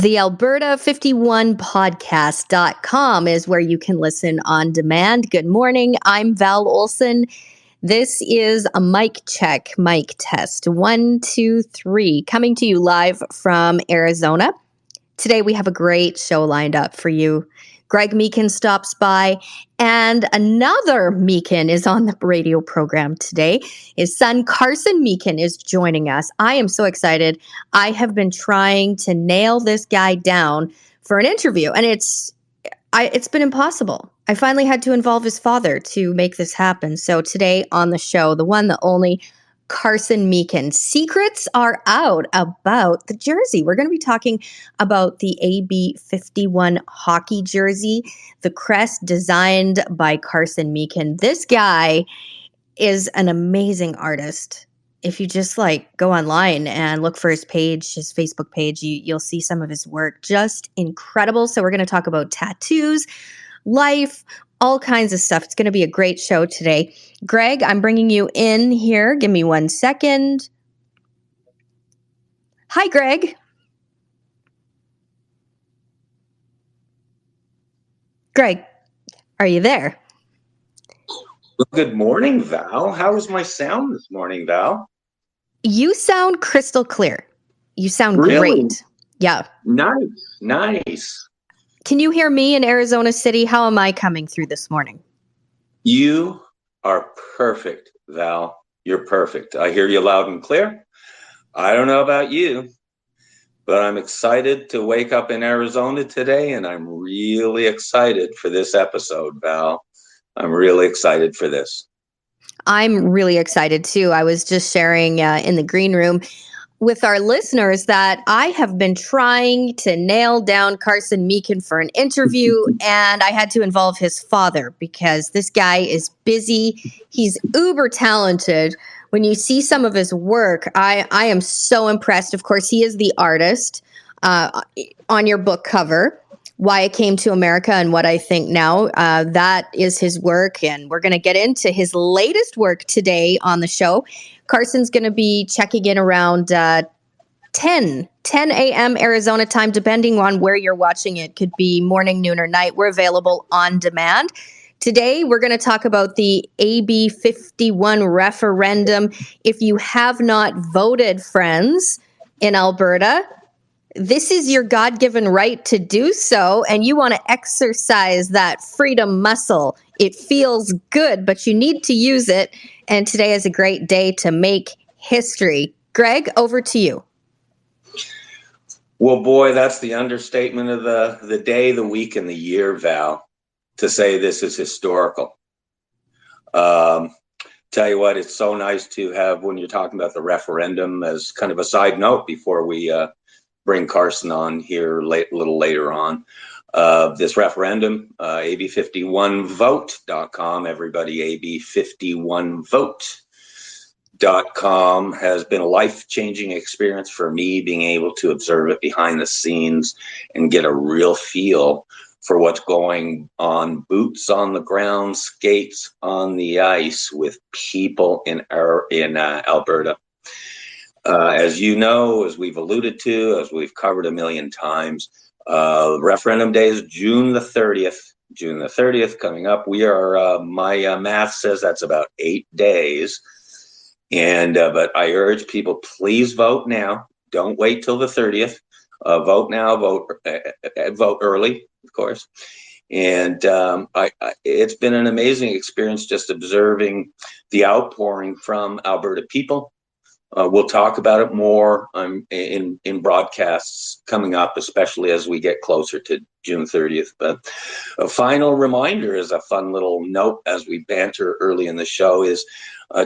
The Alberta 51 podcast.com is where you can listen on demand. Good morning. I'm Val Olson. This is a mic check, mic test. 1, 2, 3. Coming to you live from Arizona. Today we have a great show lined up for you. Greg Meekin stops by, and another Meekin is on the radio program today. His son, Carson Meekin, is joining us. I am so excited. I have been trying to nail this guy down for an interview, and it's been impossible. I finally had to involve his father to make this happen. So today on the show, the one, the only, Carson Meekin. Secrets are out about the jersey. We're going to be talking about the AB51 hockey jersey, the crest designed by Carson Meekin. This guy is an amazing artist. If you just go online and look for his page, his Facebook page, you'll see some of his work. Just incredible. So we're going to talk about tattoos, life, all kinds of stuff. It's going to be a great show today. Greg, I'm bringing you in here. Give me 1 second. Hi, Greg. Greg, are you there? Well, good morning, Val. How is my sound this morning, Val? You sound crystal clear. You sound Really? great. Yeah. Nice. Can you hear me in Arizona City? How am I coming through this morning? You are perfect, Val. You're perfect. I hear you loud and clear. I don't know about you, but I'm excited to wake up in Arizona today, and I'm really excited for this episode, Val. I'm really excited for this. I'm really excited too. I was just sharing in the green room with our listeners that I have been trying to nail down Carson Meekin for an interview, and I had to involve his father because this guy is busy. He's uber talented. When you see some of his work, I am so impressed. Of course, he is the artist on your book cover, Why I Came to America and What I Think Now. That is his work, and we're going to get into his latest work today on the show. Carson's going to be checking in around 10 a.m. Arizona time, depending on where you're watching it. Could be morning, noon, or night. We're available on demand. Today, we're going to talk about the AB 51 referendum. If you have not voted, friends, in Alberta, this is your God-given right to do so, and you want to exercise that freedom muscle. It feels good, but you need to use it, and today is a great day to make history. Greg, over to you. Well, boy, that's the understatement of the day, the week, and the year, Val, to say this is historical. Tell you what, it's so nice to have, when you're talking about the referendum, as kind of a side note before we bring Carson on here a little later on. This referendum, AB51vote.com, everybody, AB51vote.com has been a life-changing experience for me, being able to observe it behind the scenes and get a real feel for what's going on, boots on the ground, skates on the ice with people in Alberta. As you know, as we've alluded to, as we've covered a million times, referendum day is June the 30th. June the 30th coming up. We are, my math says that's about 8 days. And but I urge people, please vote now. Don't wait till the 30th. Vote now, vote early, of course. And it's been an amazing experience just observing the outpouring from Alberta people. We'll talk about it more in broadcasts coming up, especially as we get closer to June 30th. But a final reminder, is a fun little note as we banter early in the show, is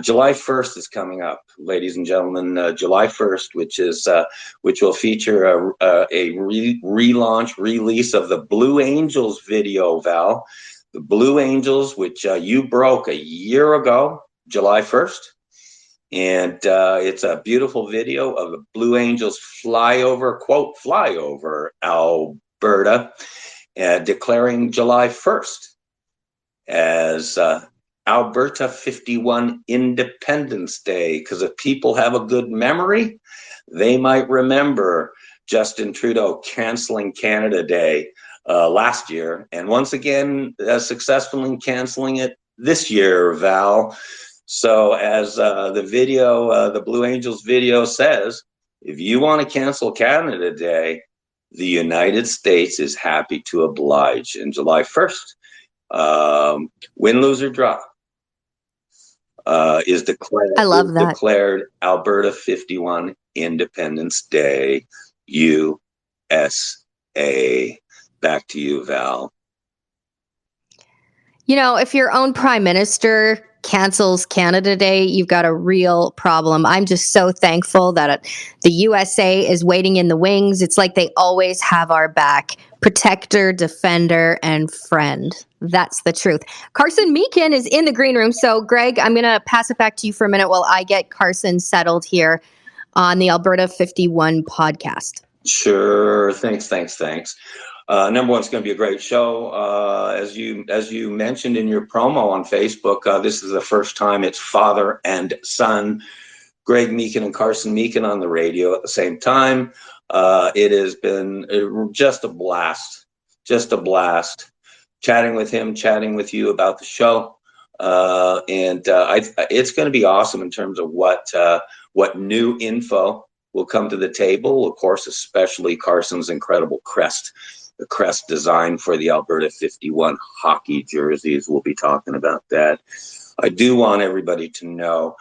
July 1st is coming up, ladies and gentlemen. July 1st, which will feature a relaunch release of the Blue Angels video, Val. The Blue Angels, which you broke a year ago, July 1st. And it's a beautiful video of the Blue Angels flyover Alberta, declaring July 1st as Alberta 51 Independence Day. Because if people have a good memory, they might remember Justin Trudeau canceling Canada Day last year, and once again successful in canceling it this year, Val. So as the video, the Blue Angels video says, if you want to cancel Canada Day, the United States is happy to oblige. And July 1st, win, lose, or draw, is declared Alberta 51 Independence Day, USA. Back to you, Val. You know, if your own prime minister cancels Canada Day, you've got a real problem. I'm just so thankful that the USA is waiting in the wings. It's like they always have our back. Protector, defender, and friend. That's the truth. Carson Meekin is in the green room. So, Greg, I'm going to pass it back to you for a minute while I get Carson settled here on the Alberta 51 podcast. Sure. Thanks. Number one, it's going to be a great show. As you mentioned in your promo on Facebook, this is the first time it's father and son, Greg Meekin and Carson Meekin, on the radio at the same time. It has been just a blast chatting with him, chatting with you about the show. It's going to be awesome in terms of what new info will come to the table. Of course, especially Carson's incredible crest. The crest design for the Alberta 51 hockey jerseys. We'll be talking about that. I do want everybody to know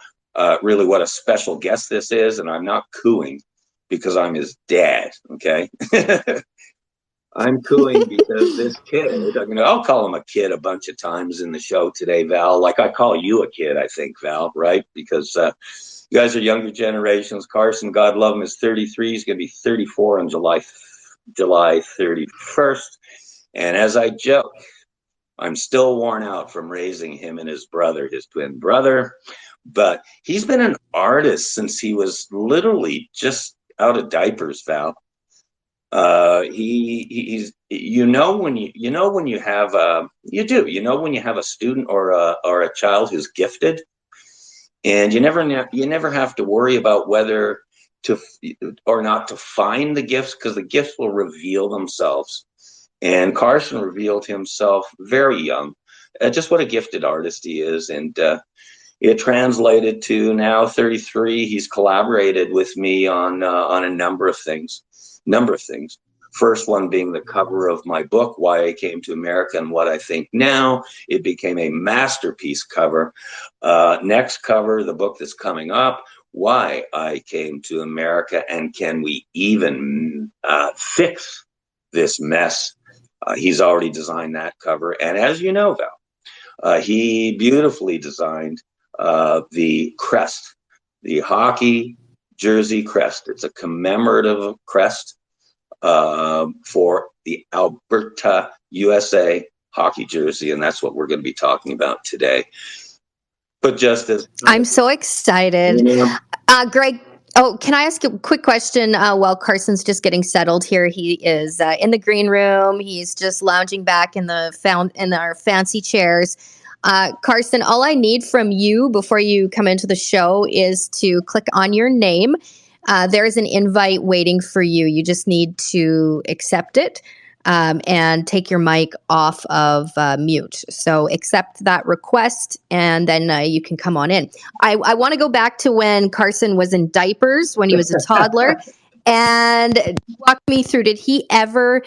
really what a special guest this is, and I'm not cooing because I'm his dad, okay? I'm cooing because this kid, I'll call him a kid a bunch of times in the show today, Val, like I call you a kid, I think, Val, right? Because you guys are younger generations. Carson, God love him, is 33. He's going to be 34 on July 31st. And as I joke, I'm still worn out from raising him and his brother, his twin brother. But he's been an artist since he was literally just out of diapers, Val. He's when you have a student or a child who's gifted, and you never have to worry about whether to or not to find the gifts, because the gifts will reveal themselves. And Carson revealed himself very young, just what a gifted artist he is. And it translated to now 33. He's collaborated with me on a number of things. First one being the cover of my book, Why I Came to America and What I Think Now. It became a masterpiece cover. Next cover, the book that's coming up, Why I Came to America and Can We Even Fix This Mess? He's already designed that cover. And as you know, Val, he beautifully designed the crest, the hockey jersey crest. It's a commemorative crest for the Alberta, USA hockey jersey, and that's what we're going to be talking about today. But just as I'm so excited, Greg. Oh, can I ask a quick question while Carson's just getting settled here? He is in the green room. He's just lounging back in our fancy chairs. Carson, all I need from you before you come into the show is to click on your name. There is an invite waiting for you. You just need to accept it and take your mic off of mute. So accept that request, and then you can come on in. I want to go back to when Carson was in diapers, when he was a toddler, and walk me through. Did he ever,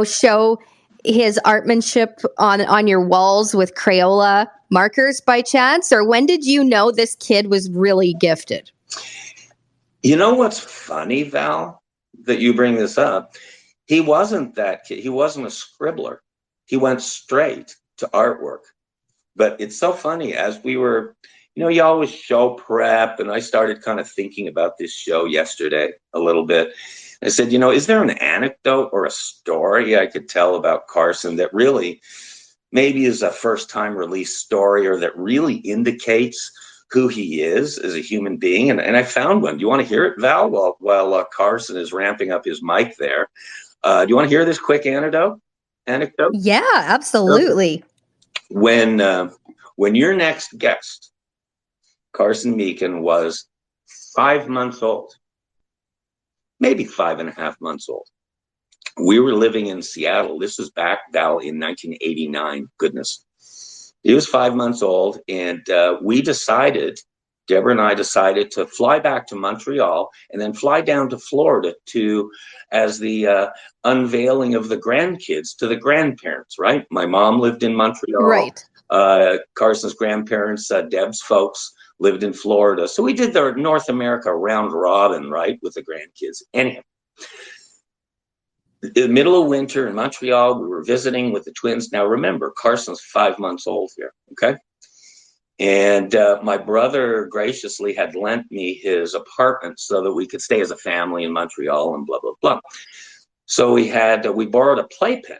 show his artmanship on your walls with Crayola markers by chance? Or when did you know this kid was really gifted? You know what's funny, Val, that you bring this up? He wasn't that kid. He wasn't a scribbler. He went straight to artwork. But it's so funny, as we were, you always show prep, and I started kind of thinking about this show yesterday a little bit. I said, is there an anecdote or a story I could tell about Carson that really maybe is a first-time release story, or that really indicates who he is as a human being? And I found one. Do you want to hear it, Val, while Carson is ramping up his mic there? Do you want to hear this quick anecdote? Yeah, absolutely. Okay. When your next guest, Carson Meekin, was 5 months old, maybe 5.5 months old. We were living in Seattle. This was back, Val, in 1989. Goodness. He was 5 months old, and Deborah and I decided to fly back to Montreal and then fly down to Florida as the unveiling of the grandkids to the grandparents, right? My mom lived in Montreal. Right. Carson's grandparents, Deb's folks, lived in Florida. So we did the North America round robin, right, with the grandkids. Anyhow, in the middle of winter in Montreal, we were visiting with the twins. Now, remember, Carson's 5 months old here, okay? And my brother graciously had lent me his apartment so that we could stay as a family in Montreal and blah, blah, blah. So we borrowed a playpen.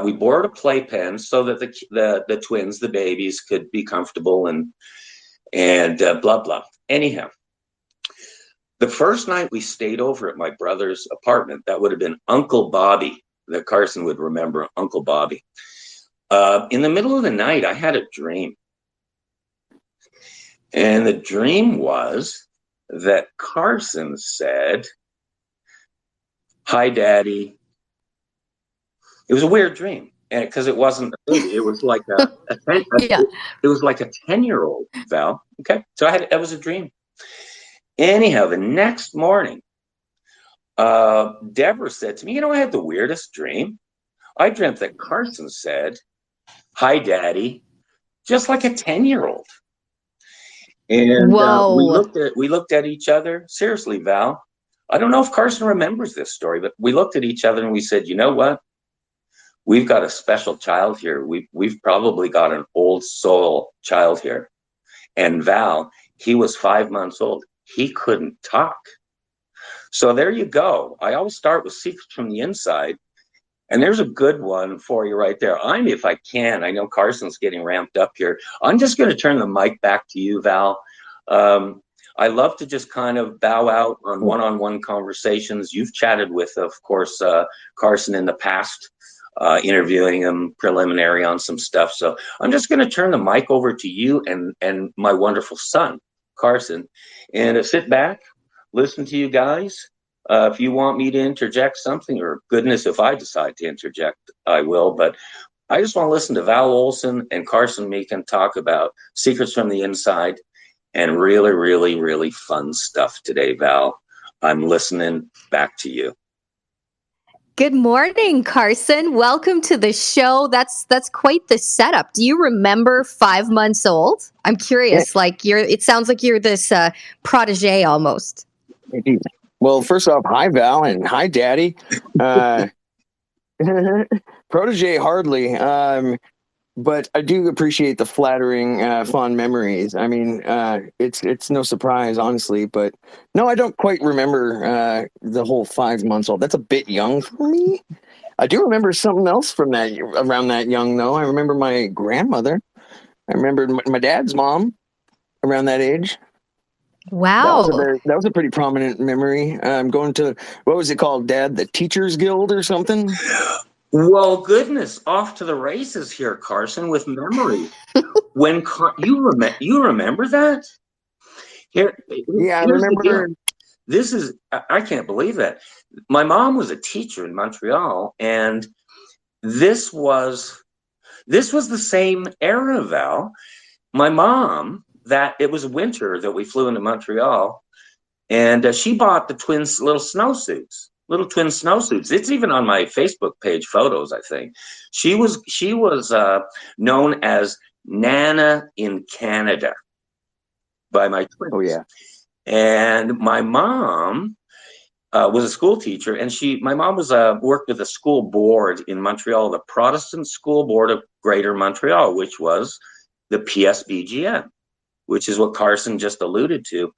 We borrowed a playpen so that the twins, the babies, could be comfortable and blah, blah. Anyhow, the first night we stayed over at my brother's apartment, that would have been Uncle Bobby, that Carson would remember, Uncle Bobby. In the middle of the night, I had a dream. And the dream was that Carson said, "Hi, Daddy." It was a weird dream, and because it wasn't a baby, it was like it was like a 10-year-old, Val. Okay, so that was a dream. Anyhow, the next morning, Deborah said to me, I had the weirdest dream. I dreamt that Carson said, "Hi, Daddy," just like a 10-year-old. And we looked at each other. Seriously, Val, I don't know if Carson remembers this story, but we looked at each other and we said, you know what? We've got a special child here. We've probably got an old soul child here. And Val, he was 5 months old. He couldn't talk. So there you go. I always start with secrets from the inside. And there's a good one for you right there. If I can, I know Carson's getting ramped up here. I'm just going to turn the mic back to you, Val. I love to just kind of bow out on one-on-one conversations. You've chatted with, of course, Carson in the past, interviewing him preliminary on some stuff. So I'm just going to turn the mic over to you and my wonderful son, Carson, and sit back, listen to you guys. If you want me to interject something, or goodness, if I decide to interject, I will. But I just want to listen to Val Olson and Carson Meekin talk about secrets from the inside and really, really, really fun stuff today, Val. I'm listening. Back to you. Good morning, Carson. Welcome to the show. That's quite the setup. Do you remember 5 months old? I'm curious. Yeah. It sounds like you're this protege almost. Well, first off, hi, Val, and hi, Daddy. Protege hardly, but I do appreciate the flattering, fond memories. I mean, it's no surprise, honestly, but no, I don't quite remember the whole 5 months old. That's a bit young for me. I do remember something else from around that young, though. I remember my grandmother. I remember my dad's mom around that age. Wow. That was a pretty prominent memory. Going to, what was it called, Dad? The Teachers Guild or something? Well, goodness, off to the races here, Carson, with memory. When you remember that? Yeah, I remember. This is, I can't believe that. My mom was a teacher in Montreal, and this was the same era, Val. My mom, it was winter that we flew into Montreal, and she bought the twins little twin snowsuits. It's even on my Facebook page photos, I think. She was known as Nana in Canada by my twins. Oh, yeah. And my mom was a school teacher, and my mom was worked with a school board in Montreal, the Protestant School Board of Greater Montreal, which was the PSBGM, which is what Carson just alluded to.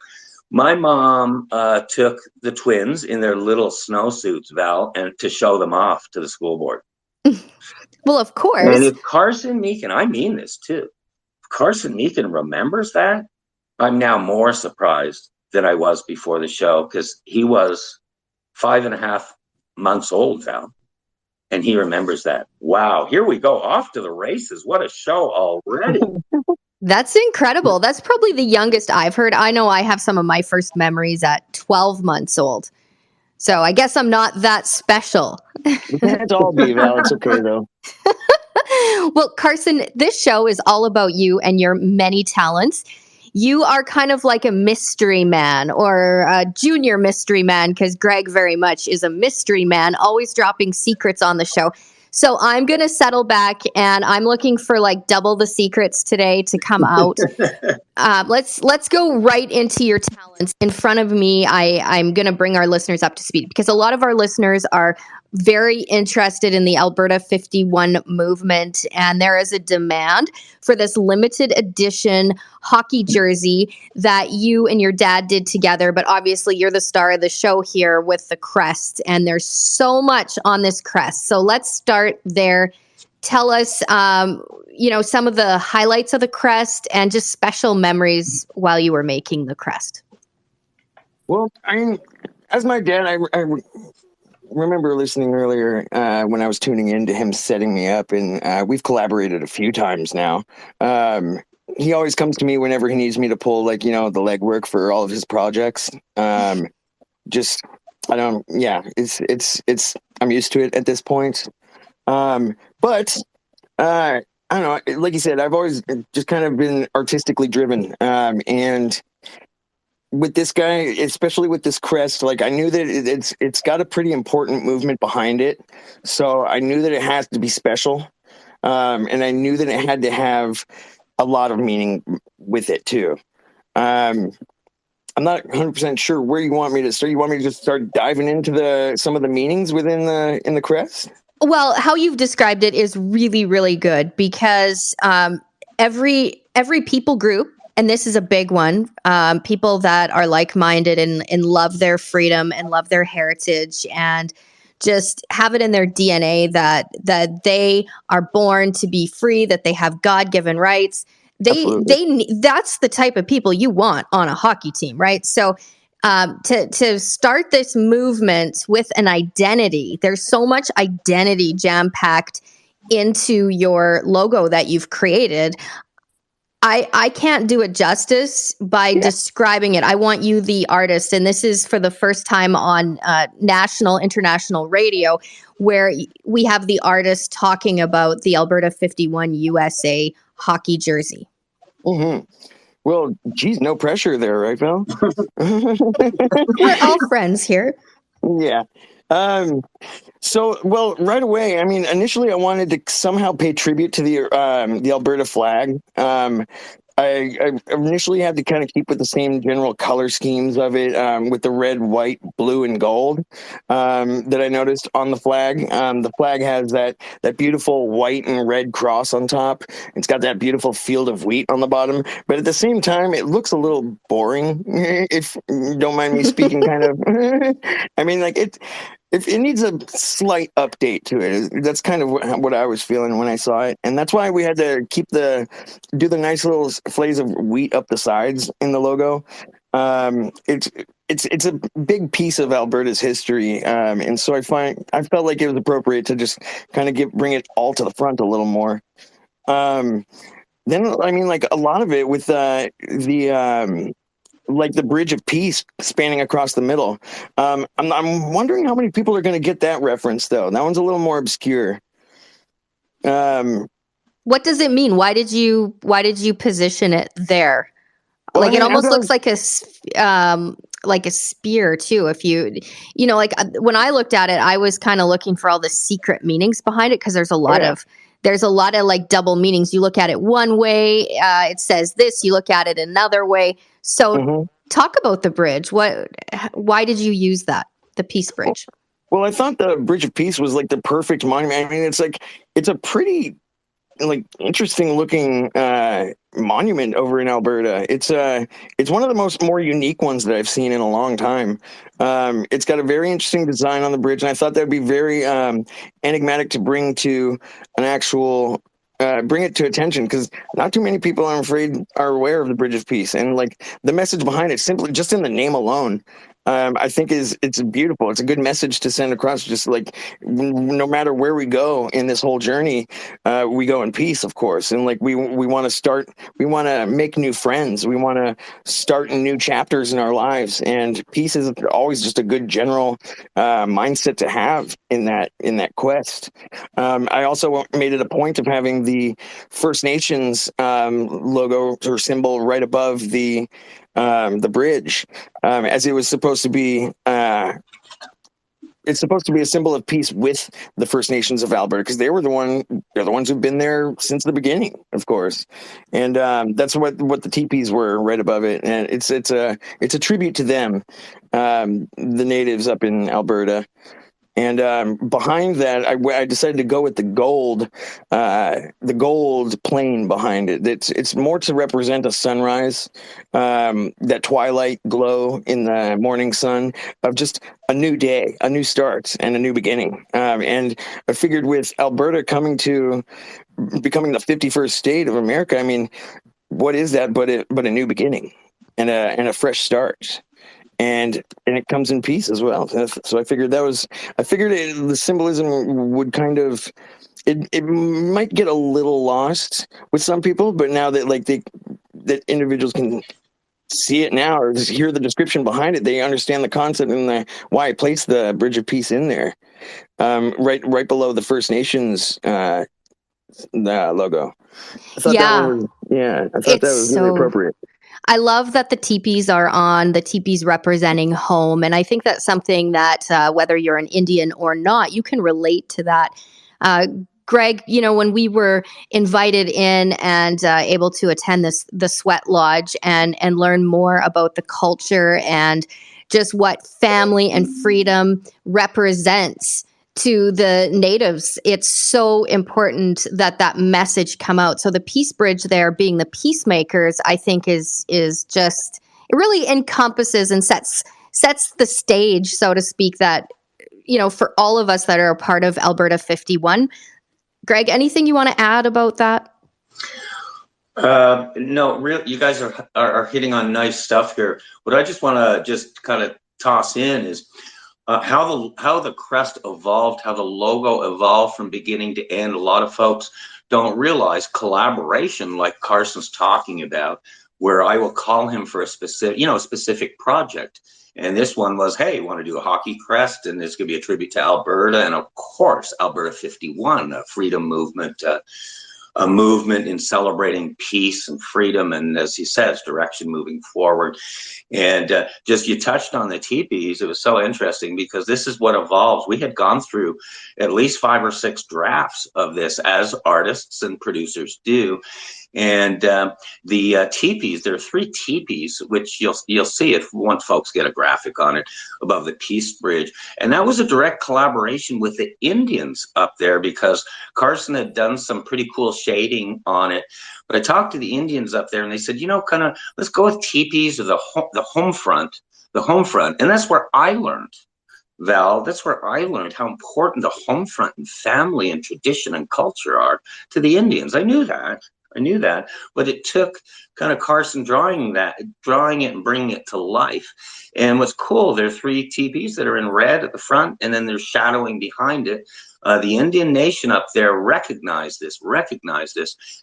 My mom took the twins in their little snowsuits, Val, and to show them off to the school board. Well, of course. And if Carson Meekin, I mean this too, if Carson Meekin remembers that, I'm now more surprised than I was before the show, because he was 5.5 months old, Val, and he remembers that. Wow, here we go, off to the races. What a show already. That's incredible. That's probably the youngest I've heard. I know I have some of my first memories at 12 months old. So I guess I'm not that special. We can't all be, Val. It's okay, though. Well, Carson, this show is all about you and your many talents. You are kind of like a mystery man or a junior mystery man because Greg very much is a mystery man, always dropping secrets on the show. So I'm going to settle back and I'm looking for like double the secrets today to come out. Let's go right into your talents. In front of me, I'm going to bring our listeners up to speed because a lot of our listeners are very interested in the Alberta 51 movement, and there is a demand for this limited edition hockey jersey that you and your dad did together. But obviously, you're the star of the show here with the crest, and there's so much on this crest. So let's start there. Tell us, some of the highlights of the crest and just special memories while you were making the crest. Well, I mean, as my dad, I remember listening earlier when I was tuning in to him setting me up, and we've collaborated a few times now. He always comes to me whenever he needs me to pull, the legwork for all of his projects. I'm used to it at this point. But I don't know, like you said, I've always just kind of been artistically driven. And with this guy, especially with this crest, I knew that it's got a pretty important movement behind it. So I knew that it has to be special. And I knew that it had to have a lot of meaning with it too. I'm not 100% sure where you want me to start. You want me to just start diving into some of the meanings within the crest? Well, how you've described it is really, really good because every people group, and this is a big one, people that are like-minded and love their freedom and love their heritage and just have it in their DNA that they are born to be free, that they have God-given rights. That's the type of people you want on a hockey team, right? So to start this movement with an identity, there's so much identity jam-packed into your logo that you've created. I can't do it justice by describing it. I want you, the artist, and this is for the first time on international radio, where we have the artist talking about the Alberta 51 USA hockey jersey. Mm-hmm. Well, geez, no pressure there, right, Val? We're all friends here. Yeah. So, well, right away, I mean, initially I wanted to somehow pay tribute to the Alberta flag. I initially had to kind of keep with the same general color schemes of it, with the red, white, blue, and gold that I noticed on the flag. The flag has that beautiful white and red cross on top. It's got that beautiful field of wheat on the bottom. But at the same time, it looks a little boring, if you don't mind me speaking, kind of. I mean, it needs a slight update to it. That's kind of what I was feeling when I saw it, and that's why we had to do the nice little flays of wheat up the sides in the logo. It's a big piece of Alberta's history, and so I felt like it was appropriate to just kind of bring it all to the front a little more. Then I mean, a lot of it with the Bridge of Peace spanning across the middle. I'm wondering how many people are going to get that reference, though. That one's a little more obscure. What does it mean? Why did you position it there? Well, it almost looks like a spear too. If when I looked at it, I was kind of looking for all the secret meanings behind it because there's a lot of double meanings. You look at it one way, it says this. You look at it another way. So talk about the bridge. Why did you use that, the Peace Bridge? Well, I thought the Bridge of Peace was the perfect monument. I mean, it's a pretty interesting looking monument over in Alberta. It's one of the more unique ones that I've seen in a long time. It's got a very interesting design on the bridge, and I thought that'd be very enigmatic to bring to an actual bring it to attention, because not too many people, I'm afraid, are aware of the Bridge of Peace and the message behind it, simply just in the name alone. I think it's beautiful. It's a good message to send across. Just like no matter where we go in this whole journey, we go in peace, of course. And like we want to make new friends. We want to start new chapters in our lives. And peace is always just a good general mindset to have in that quest. I also made it a point of having the First Nations logo or symbol right above the bridge, as it was supposed to be. It's supposed to be a symbol of peace with the First Nations of Alberta, because they're the ones who've been there since the beginning, of course, and that's what the teepees were right above it, and it's a tribute to them, the natives up in Alberta. And behind that, I decided to go with the gold plane behind it. It's more to represent a sunrise, that twilight glow in the morning sun of just a new day, a new start, and a new beginning. And I figured with Alberta becoming the 51st state of America, I mean, what is that but a new beginning and a fresh start? And it comes in peace as well. So I figured the symbolism would kind of, it might get a little lost with some people, but now that that individuals can see it now or just hear the description behind it, they understand the concept and why I placed the Bridge of Peace in there, right below the First Nations the logo. I thought that was really appropriate. I love that the teepees are on, the teepees representing home. And I think that's something that whether you're an Indian or not, you can relate to that. Greg, when we were invited in and able to attend the Sweat Lodge and learn more about the culture and just what family and freedom represents to the natives, it's so important that message come out. So the Peace Bridge there being the peacemakers, I think is just, it really encompasses and sets the stage, so to speak, that, for all of us that are a part of Alberta 51. Greg, anything you want to add about that? No, you guys are hitting on nice stuff here. What I just want to just kind of toss in is how the crest evolved, how the logo evolved from beginning to end. A lot of folks don't realize collaboration, like Carson's talking about, where I will call him for a specific project. And this one was, hey, want to do a hockey crest, and it's going to be a tribute to Alberta, and of course, Alberta 51, a freedom movement, a movement in celebrating peace and freedom, and as he says, direction moving forward. And just you touched on the teepees. It was so interesting because this is what evolves. We had gone through at least 5 or 6 drafts of this, as artists and producers do. And the teepees, there are 3 teepees, which you'll see if once folks get a graphic on it above the Peace Bridge. And that was a direct collaboration with the Indians up there, because Carson had done some pretty cool shading on it. But I talked to the Indians up there, and they said, kind of, let's go with teepees or the home front. And that's where I learned, Val, that's where I learned how important the home front and family and tradition and culture are to the Indians. I knew that, but it took kind of Carson drawing it and bringing it to life. And what's cool, there are 3 teepees that are in red at the front, and then there's shadowing behind it. The Indian nation up there recognized this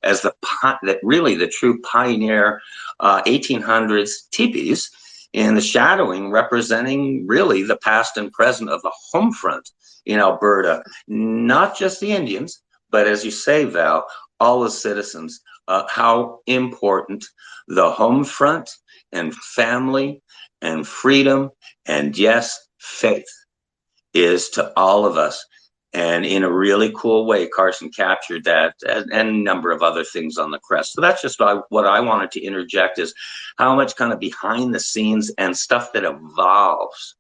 as the true pioneer 1800s teepees, and the shadowing representing really the past and present of the home front in Alberta. Not just the Indians, but as you say, Val, all the citizens, how important the home front and family and freedom and, yes, faith is to all of us. And in a really cool way, Carson captured that and a number of other things on the crest. So that's just what I wanted to interject, is how much kind of behind the scenes and stuff that evolves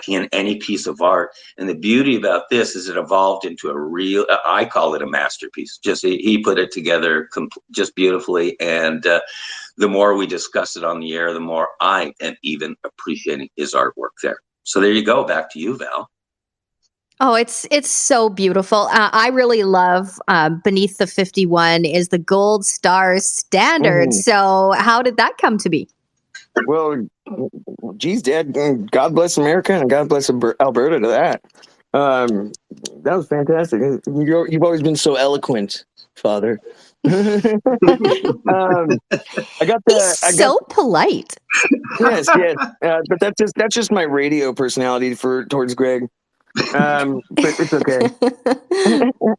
in any piece of art. And the beauty about this is it evolved into a real, I call it a masterpiece. Just he put it together just beautifully. And the more we discuss it on the air, the more I am even appreciating his artwork there. So there you go. Back to you, Val. Oh, it's so beautiful. I really love beneath the 51 is the gold star standard. Mm-hmm. So how did that come to be? Well, geez, Dad, God bless America and God bless Alberta to that. That was fantastic. You've always been so eloquent, Father. um, He's I got so polite. yes, but that's just my radio personality towards Greg. But it's okay.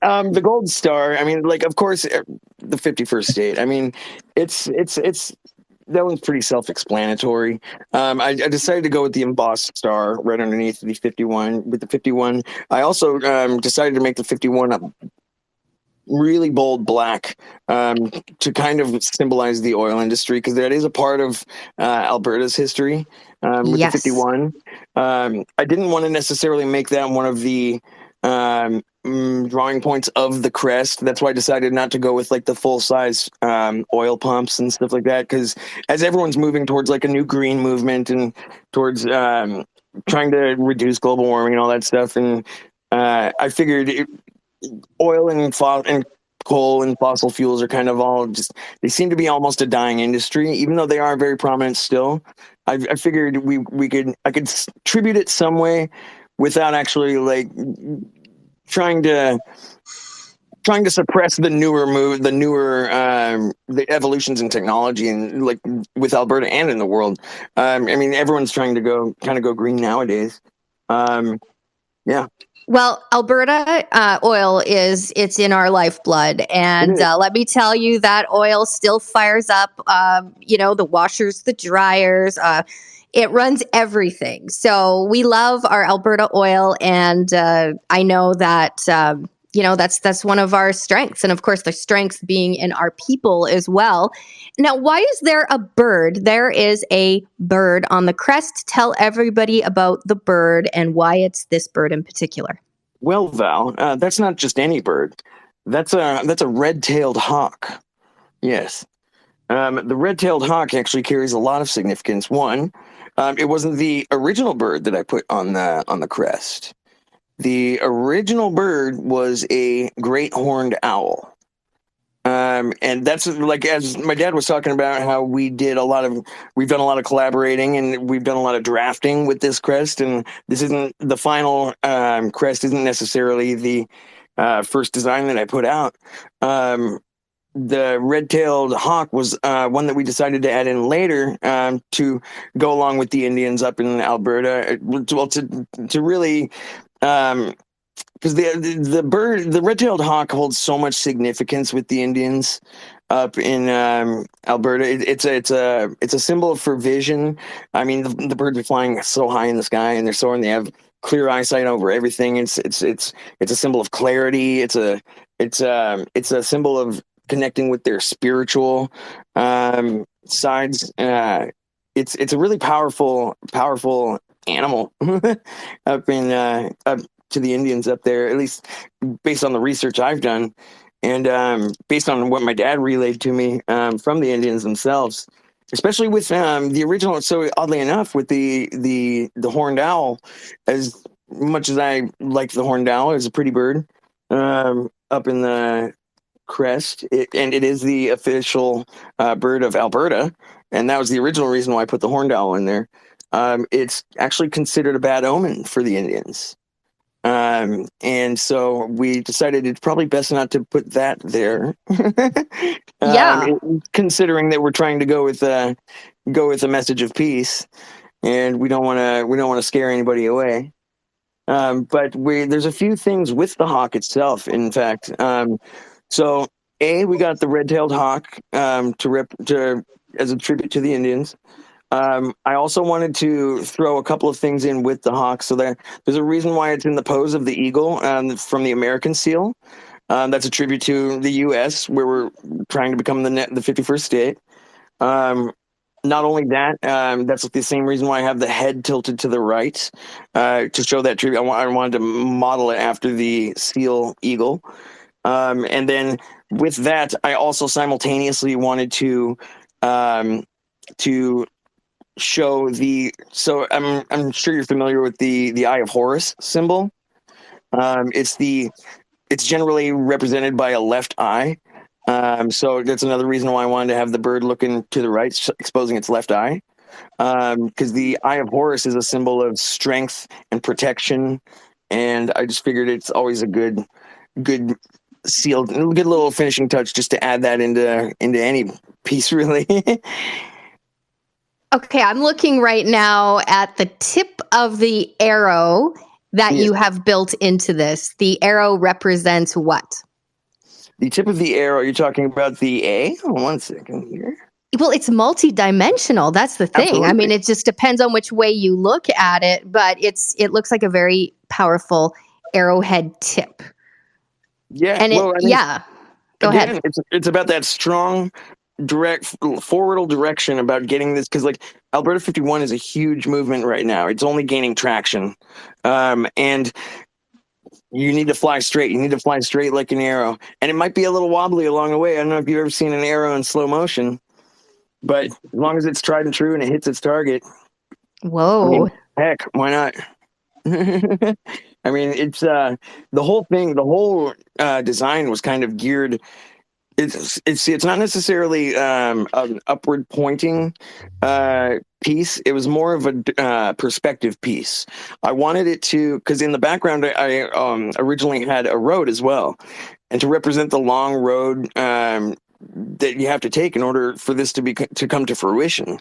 The Gold Star. I mean, like, of course, the 51st state. I mean, it's that one's pretty self-explanatory. I decided to go with the embossed star right underneath the 51. With the 51, I also decided to make the 51 a really bold black to kind of symbolize the oil industry, because that is a part of Alberta's history with the Yes. 51. I didn't want to necessarily make that one of the drawing points of the crest. That's why I decided not to go with like the full size oil pumps and stuff like that, because as everyone's moving towards like a new green movement and towards trying to reduce global warming and all that stuff, and I figured oil and coal and fossil fuels are kind of all just, they seem to be almost a dying industry, even though they are very prominent still. I figured I could tribute it some way without actually like trying to suppress the the evolutions in technology, and like with Alberta and in the world. I mean, everyone's trying to go green nowadays. Yeah, Well, Alberta oil it's in our lifeblood, it and is. let me tell you that oil still fires up. The washers, the dryers. It runs everything. So we love our Alberta oil, and I know that that's one of our strengths, and of course the strength being in our people as well. Now, why is there a bird? There is a bird on the crest. Tell everybody about the bird and why it's this bird in particular. Well, Val, that's not just any bird. That's a red-tailed hawk. Yes. The red-tailed hawk actually carries a lot of significance. One, it wasn't the original bird that I put on the crest. The original bird was a great horned owl. And that's like, as my dad was talking about, how we've done a lot of collaborating, and we've done a lot of drafting with this crest. And this isn't the final crest, isn't necessarily the first design that I put out. The red-tailed hawk was one that we decided to add in later to go along with the Indians up in Alberta. Well, to really because the red-tailed hawk holds so much significance with the Indians up in Alberta. It's a symbol for vision. I mean, the birds are flying so high in the sky, and they're soaring. They have clear eyesight over everything. It's a symbol of clarity. It's a symbol of connecting with their spiritual sides. It's a really powerful animal up to the Indians up there, at least based on the research I've done, and based on what my dad relayed to me from the Indians themselves, especially with the original. So oddly enough, with the horned owl, as much as I like the horned owl as a pretty bird, up in the crest, and it is the official bird of Alberta, and that was the original reason why I put the horned owl in there. It's actually considered a bad omen for the Indians. And so we decided it's probably best not to put that there. Yeah. Considering that we're trying to go with a message of peace, and we don't want to scare anybody away. But there's a few things with the hawk itself. In fact, so we got the red-tailed hawk to as a tribute to the Indians. I also wanted to throw a couple of things in with the hawk. So there's a reason why it's in the pose of the eagle from the American seal. That's a tribute to the U.S., where we're trying to become the 51st state. Not only that, that's the same reason why I have the head tilted to the right to show that tribute. I wanted to model it after the seal eagle. And then with that, I also simultaneously wanted to show so I'm sure you're familiar with the Eye of Horus symbol. It's generally represented by a left eye. So that's another reason why I wanted to have the bird looking to the right, exposing its left eye. because the Eye of Horus is a symbol of strength and protection, and I just figured it's always a good sealed, good little finishing touch just to add that into any piece, really. Okay, I'm looking right now at the tip of the arrow that Yes. you have built into this. The arrow represents what? The tip of the arrow, you're talking about the A? Oh, 1 second here. Well, it's multi-dimensional. That's the thing. Absolutely. I mean, it just depends on which way you look at it, but it looks like a very powerful arrowhead tip. Yeah. And Well, I mean, go again, ahead. it's about that strong, direct, forwardal direction about getting this, because like Alberta 51 is a huge movement right now. It's only gaining traction, and you need to fly straight. You need to fly straight like an arrow, and it might be a little wobbly along the way. I don't know if you've ever seen an arrow in slow motion, but as long as it's tried and true and it hits its target, Whoa. I mean, heck, why not? I mean, it's the whole thing. The whole design was kind of geared. It's not necessarily an upward pointing piece. It was more of a perspective piece. I wanted it to, because in the background I originally had a road as well, and to represent the long road that you have to take in order for this to come to fruition.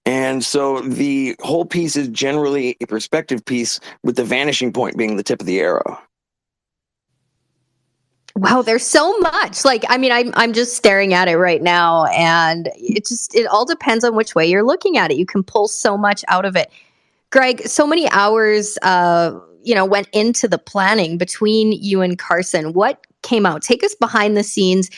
And so the whole piece is generally a perspective piece, with the vanishing point being the tip of the arrow. Wow, there's so much. Like, I mean, I'm just staring at it right now, and it all depends on which way you're looking at it. You can pull so much out of it. Greg, so many hours went into the planning between you and Carson. What came out? Take us behind the scenes.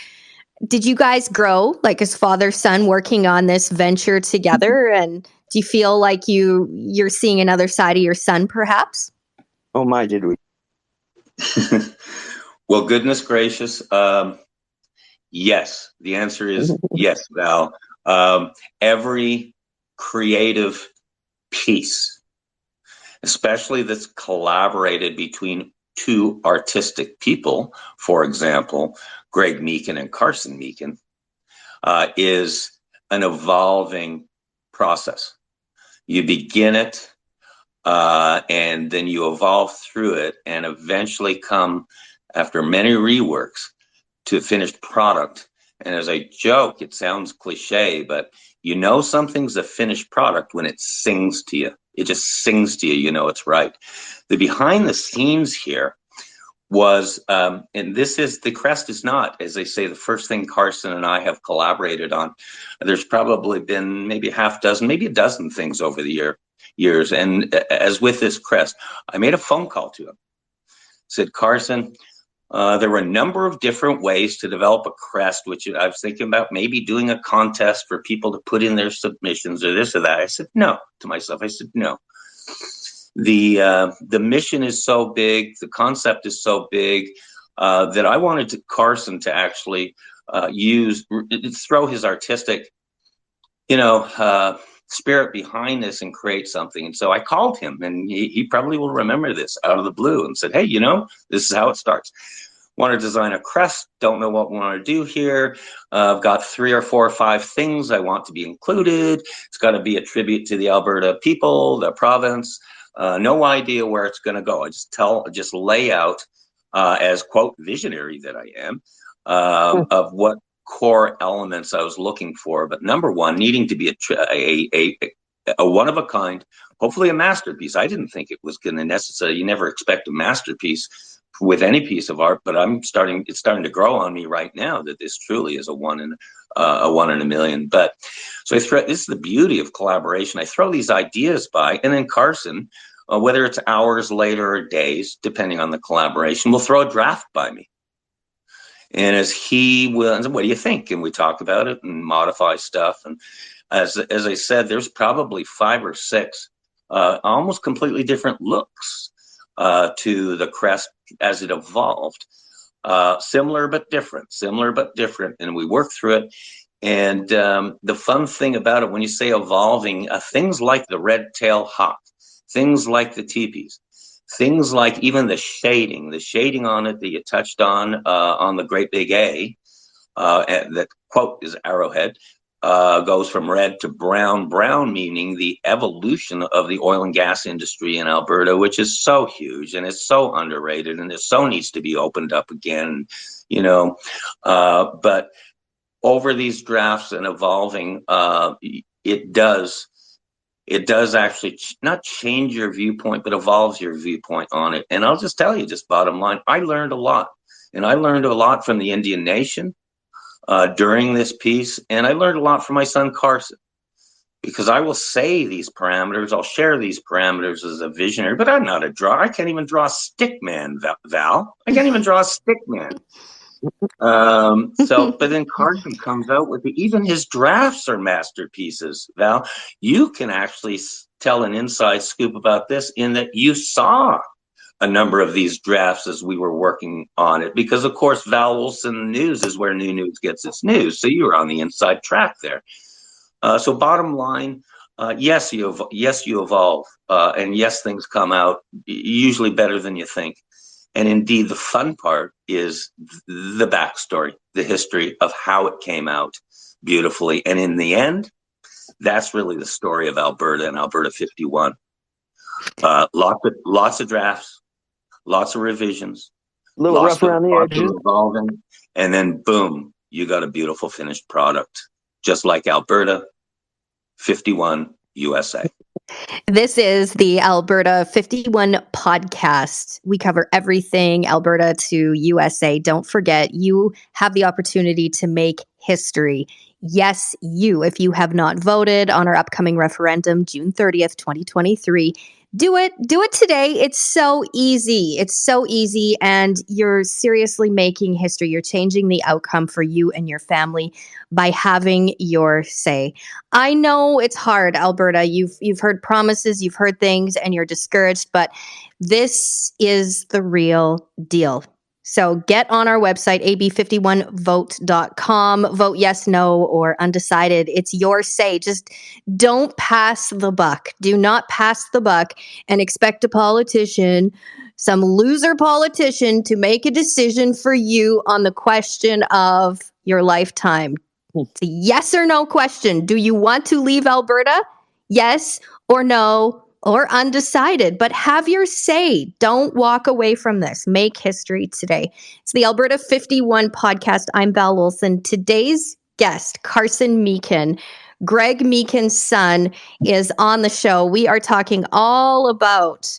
Did you guys grow like as father son working on this venture together? And do you feel like you're seeing another side of your son, perhaps? Oh my, did we? Well, goodness gracious. Yes, the answer is yes, Val. Every creative piece, especially that's collaborated between two artistic people, for example, Greg Meekin and Carson Meekin, is an evolving process. You begin it, and then you evolve through it, and eventually come, after many reworks, to a finished product. And as I joke, it sounds cliche, but you know something's a finished product when it sings to you. It just sings to you, you know it's right. The behind the scenes here was, and this is, the crest is not, as they say, the first thing Carson and I have collaborated on. There's probably been maybe a half dozen, maybe a dozen things over the years. And as with this crest, I made a phone call to him. Said, Carson, there were a number of different ways to develop a crest, which I was thinking about maybe doing a contest for people to put in their submissions or this or that. I said, no, to myself. I said, no. The mission is so big, the concept is so big, that I wanted Carson to actually throw his artistic, spirit behind this and create something. And so I called him, and he probably will remember this, out of the blue, and said, hey, this is how it starts. Want to design a crest, don't know what we want to do here. I've got 3 or 4 or 5 things I want to be included. It's got to be a tribute to the Alberta people, the province. No idea where it's going to go. I just lay out, as quote visionary that I am, of what core elements I was looking for. But number one, needing to be a one of a kind, hopefully a masterpiece. I didn't think it was going to necessarily. You never expect a masterpiece with any piece of art, but it's starting to grow on me right now that this truly is a one in a million. But so this is the beauty of collaboration. I throw these ideas by, and then Carson, whether it's hours later or days, depending on the collaboration, will throw a draft by me. And as he will, what do you think? And we talk about it and modify stuff. And as I said, there's probably 5 or 6 almost completely different looks to the crest as it evolved. Similar but different, and we work through it. And the fun thing about it, when you say evolving, things like the red tail hawk, things like the teepees, things like even the shading on it that you touched on the great big A, and that quote is arrowhead. goes from red to brown, brown meaning the evolution of the oil and gas industry in Alberta, which is so huge and is so underrated and it so needs to be opened up again, you know. But over these drafts and evolving, it does actually not change your viewpoint, but evolves your viewpoint on it. And I'll just tell you, just bottom line, I learned a lot. And I learned a lot from the Indian Nation during this piece. And I learned a lot from my son, Carson, because I will say these parameters, I'll share these parameters as a visionary, but I'm not a drawer. I can't even draw a stick man, Val. I can't even draw a stick man. But then Carson comes out with even his drafts are masterpieces. Val, you can actually tell an inside scoop about this in that you saw a number of these drafts as we were working on it, because of course Val Olson News is where New News gets its news. So you were on the inside track there. So bottom line, yes, you evolve, and yes, things come out usually better than you think. And indeed, the fun part is the backstory, the history of how it came out beautifully. And in the end, that's really the story of Alberta and Alberta 51. Lots of drafts, lots of revisions, A little rough around the edges, evolving, and then boom, you got a beautiful finished product, just like Alberta 51 USA. This is the Alberta 51 podcast. We cover everything Alberta to USA. Don't forget, you have the opportunity to make history. Yes, you, if you have not voted on our upcoming referendum, June 30th, 2023, do it. Do it today. It's so easy. It's so easy. And you're seriously making history. You're changing the outcome for you and your family by having your say. I know it's hard, Alberta. You've heard promises, you've heard things, and you're discouraged, but this is the real deal. So get on our website, ab51vote.com. Vote yes, no, or undecided. It's your say. Just don't pass the buck. Do not pass the buck and expect a politician, some loser politician, to make a decision for you on the question of your lifetime. It's a yes or no question. Do you want to leave Alberta? Yes or no or undecided, but have your say. Don't walk away from this. Make history today. It's the Alberta 51 podcast. I'm Val Olson. Today's guest, Carson Meekin, Greg Meekin's son, is on the show. We are talking all about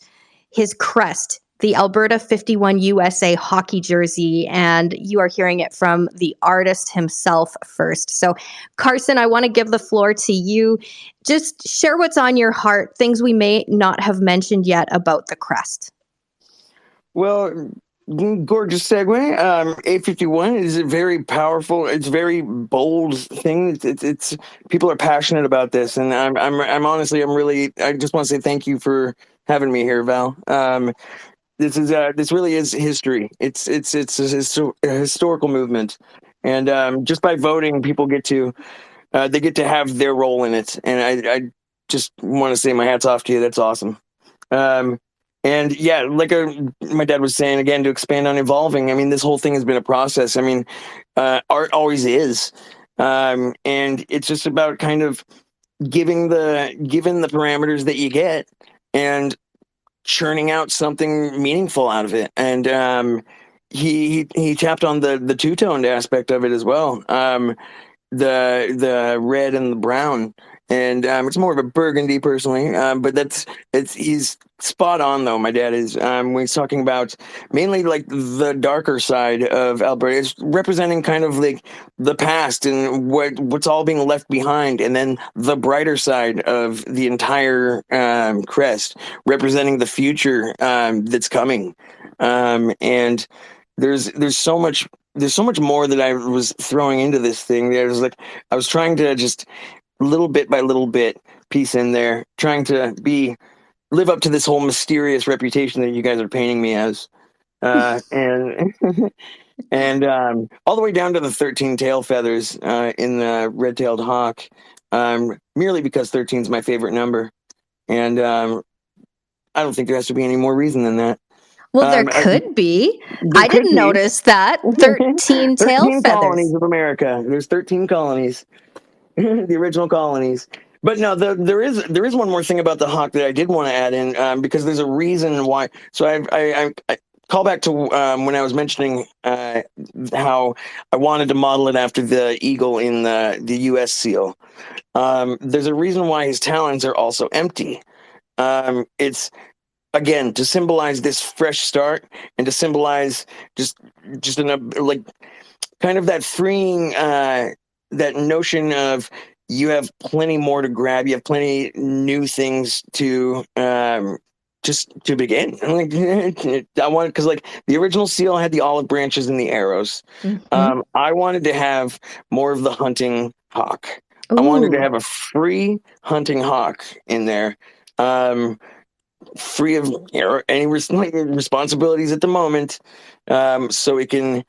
his crest, the Alberta 51 USA hockey jersey, and you are hearing it from the artist himself first. So, Carson, I want to give the floor to you. Just share what's on your heart, things we may not have mentioned yet about the crest. Well, gorgeous segue. A51 is a very powerful. It's a very bold thing. It's people are passionate about this, and I'm honestly, I just want to say thank you for having me here, Val. This really is history. It's a historical movement, and just by voting, people get to they get to have their role in it. And I just want to say my hat's off to you. That's awesome. And yeah, like my dad was saying again, to expand on evolving. I mean, this whole thing has been a process. I mean, art always is, and it's just about kind of given the parameters that you get and churning out something meaningful out of it. And he tapped on the two-toned aspect of it as well. The red and the brown, and it's more of a burgundy personally, but he's spot on though. My dad is when he's talking about mainly like the darker side of Alberta. It's representing kind of like the past and what's all being left behind, and then the brighter side of the entire crest, representing the future that's coming. And there's so much more that I was throwing into this thing. I was trying to just little bit by little bit piece in there, trying to live up to this whole mysterious reputation that you guys are painting me as, and and all the way down to the 13 tail feathers in the red-tailed hawk, merely because 13 is my favorite number, and I don't think there has to be any more reason than that. Well, there could be. I didn't notice that. 13 tail 13 feathers. colonies of America. There's 13 colonies. The original colonies. But no, there is one more thing about the hawk that I did want to add in, because there's a reason why. So I call back to when I was mentioning how I wanted to model it after the eagle in the U.S. seal. There's a reason why his talons are also empty. It's again to symbolize this fresh start and to symbolize just like kind of that freeing that notion of you have plenty more to grab, you have plenty new things to just to begin. Like, I wanted, because like the original seal had the olive branches and the arrows. Mhm. I wanted to have more of the hunting hawk. I wanted to Ooh. have a free hunting hawk in there, free of any responsibilities at the moment, so it can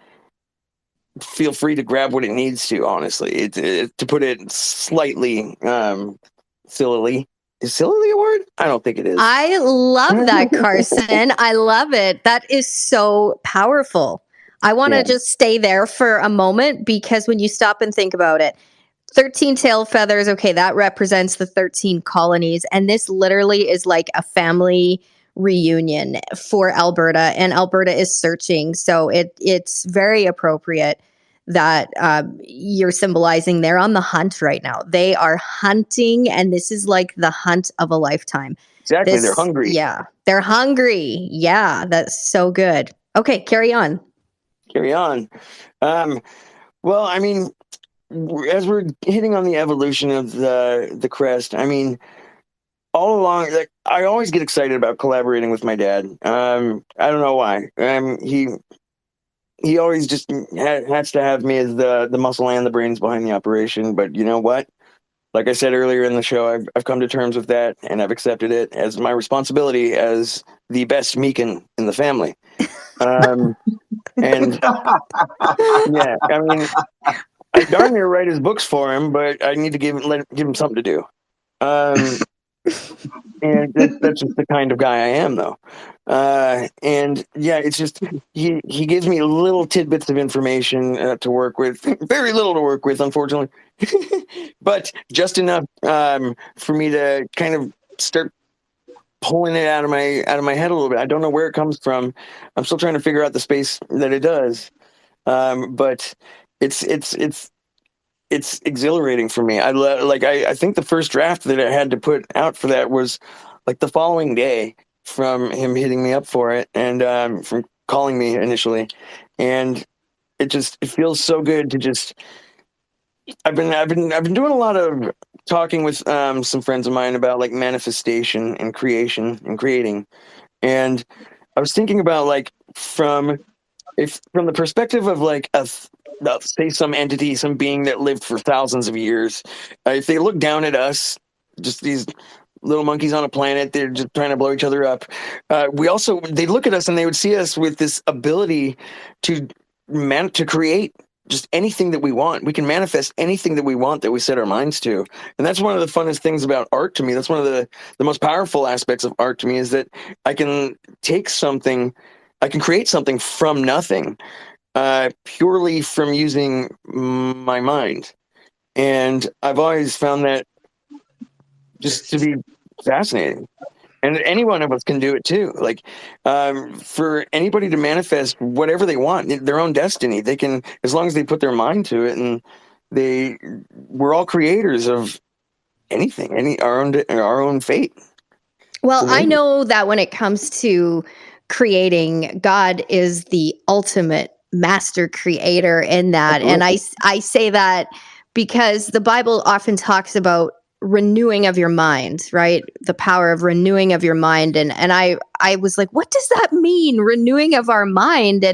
feel free to grab what it needs to. Honestly, to put it slightly sillily. Is sillily a word? I don't think it is. I love that, Carson. I love it. That is so powerful. I want to Yeah, just stay there for a moment because when you stop and think about it, 13 tail feathers, okay, that represents the 13 colonies. And this literally is like a family reunion for Alberta, and Alberta is searching. So it's very appropriate that you're symbolizing they're on the hunt right now. They are hunting, and this is like the hunt of a lifetime. exactly. They're This, hungry. yeah, they're hungry. Yeah, that's so good. Okay, carry on. Carry on. Um, well, I mean, as we're hitting on the evolution of the crest, I mean, all along, like I always get excited about collaborating with my dad. I don't know why. He always just has to have me as the muscle and the brains behind the operation. But you know what? Like I said earlier in the show, I've come to terms with that, and I've accepted it as my responsibility as the best Meekin in the family. Um, and yeah, I mean, I darn near write his books for him, but I need to give him something to do. Um, and that's just the kind of guy I am, though. And yeah, it's just he gives me little tidbits of information to work with. Very little to work with, unfortunately, but just enough for me to kind of start pulling it out of my head a little bit. I don't know where it comes from. I'm still trying to figure out the space that it does. But it's exhilarating for me. I think the first draft that I had to put out for that was like the following day from him hitting me up for it and from calling me initially, and it feels so good to just. I've been doing a lot of talking with some friends of mine about like manifestation and creation and creating, and I was thinking about like from the perspective of like say some entity, some being that lived for thousands of years, if they look down at us, just these little monkeys on a planet, they're just trying to blow each other up. They look at us and they would see us with this ability to to create just anything that we want. We can manifest anything that we want that we set our minds to. And that's one of the funnest things about art to me. That's one of the most powerful aspects of art to me is that I can take something, I can create something from nothing, purely from using my mind. And I've always found that just to be fascinating. And any one of us can do it too. Like, for anybody to manifest whatever they want, their own destiny, they can, as long as they put their mind to it, and we're all creators of anything, our own fate. Well, It's I amazing. know that when it comes to creating, God is the ultimate master creator in that. And Absolutely. I say that because the Bible often talks about renewing of your mind, right? The power of renewing of your mind. And I was like, what does that mean? Renewing of our mind.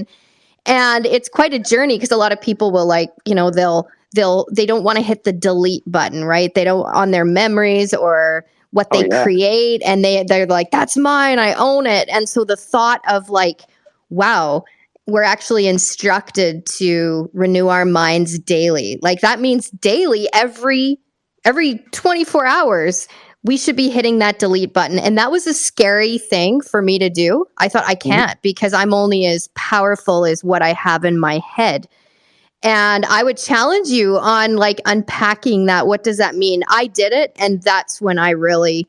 And it's quite a journey because a lot of people will like, they don't want to hit the delete button, right? They don't on their memories or what Oh they yeah. create, and they're like, that's mine, I own it. And so the thought of like, wow, we're actually instructed to renew our minds daily. Like that means daily, every 24 hours we should be hitting that delete button. And that was a scary thing for me to do. I thought I Mhm. can't because I'm only as powerful as what I have in my head. And I would challenge you on like unpacking that. What does that mean? I did it, and that's when I really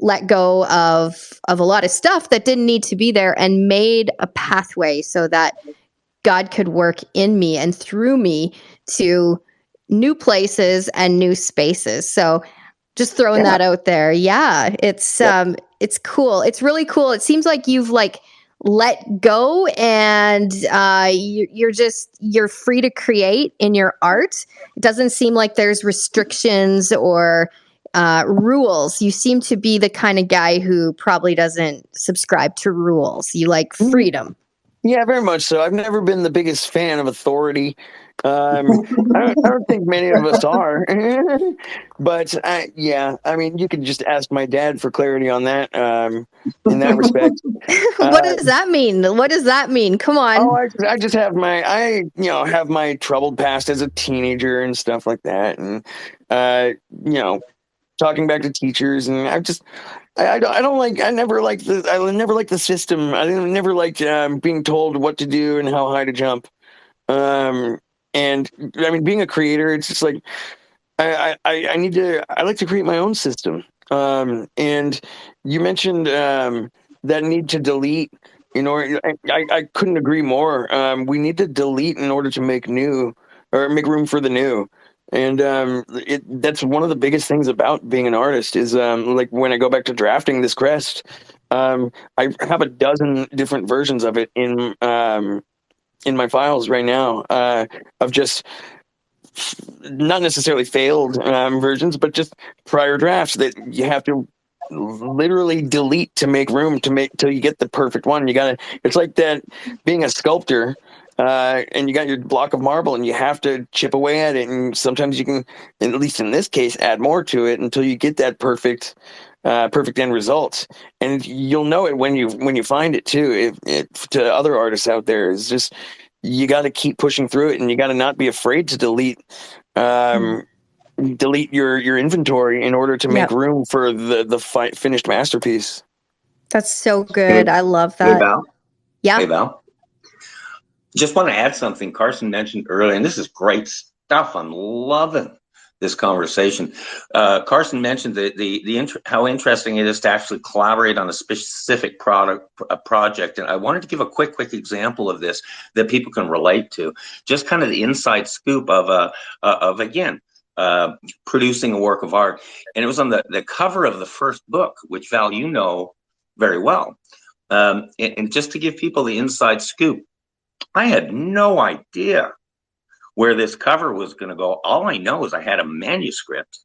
let go of a lot of stuff that didn't need to be there and made a pathway so that God could work in me and through me to new places and new spaces. So just throwing that out there. Yeah, it's cool. It's really cool. It seems like you've like let go, and you're free to create in your art. It doesn't seem like there's restrictions or rules. You seem to be the kind of guy who probably doesn't subscribe to rules. You like freedom. Yeah, very much so. I've never been the biggest fan of authority. I don't think many of us are. But yeah, I mean, you can just ask my dad for clarity on that. In that respect. What does that mean? What does that mean? Come on. Oh, I just have have my troubled past as a teenager and stuff like that, and you know, talking back to teachers, and I don't like, I never liked the system. I never liked being told what to do and how high to jump. And I mean, being a creator, it's just like I like to create my own system. And you mentioned that need to delete. I couldn't agree more. We need to delete in order to make new, or make room for the new. And that's one of the biggest things about being an artist is like when I go back to drafting this crest, I have a dozen different versions of it in my files right now, of just not necessarily failed versions, but just prior drafts that you have to literally delete to make room to make till you get the perfect one. It's like that being a sculptor, and you got your block of marble and you have to chip away at it, and sometimes you can, at least in this case, add more to it until you get that perfect end result. And you'll know it when you find it too. To other artists out there, is just, you got to keep pushing through it, and you got to not be afraid to delete your inventory in order to make room for the finished masterpiece. That's so good. I love Hey, that. Val. Yeah. Hey, Val. Just want to add something Carson mentioned earlier, and this is great stuff. I'm loving this conversation. Carson mentioned how interesting it is to actually collaborate on a specific project, and I wanted to give a quick example of this that people can relate to. Just kind of the inside scoop of again, producing a work of art, and it was on the cover of the first book, which Val, you know very well. And just to give people the inside scoop, I had no idea where this cover was going to go. All I know is I had a manuscript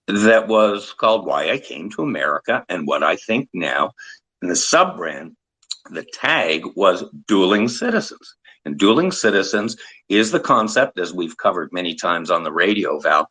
that was called Why I Came to America and What I Think Now. And the sub-brand, the tag was Dueling Citizens. And Dueling Citizens is the concept, as we've covered many times on the radio, Val,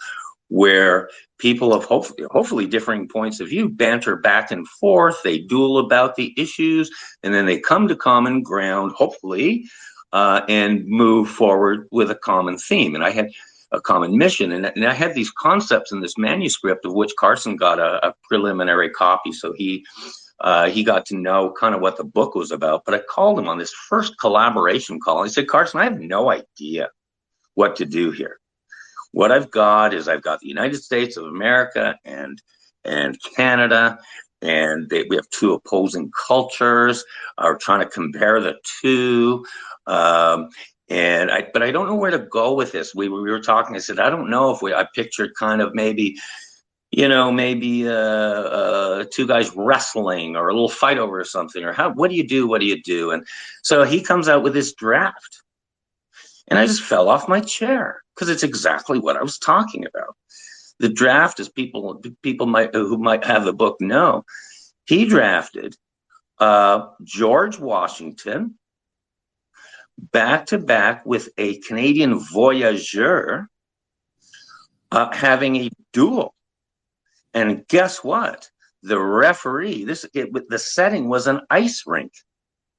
where people of hopefully differing points of view banter back and forth. They duel about the issues, and then they come to common ground, hopefully, and move forward with a common theme. And I had a common mission, and I had these concepts in this manuscript, of which Carson got a preliminary copy, so he got to know kind of what the book was about. But I called him on this first collaboration call. I said, Carson, I have no idea what to do here. What I've got the United States of America and Canada, and we have two opposing cultures. We're trying to compare the two, but I don't know where to go with this. We were talking. I said, I don't know if I pictured kind of maybe two guys wrestling or a little fight over something, or what do you do? And so he comes out with this draft. And I just fell off my chair because it's exactly what I was talking about. The draft, as people who might have the book know, he drafted George Washington back to back with a Canadian voyageur having a duel. And guess what? The referee, the setting was an ice rink.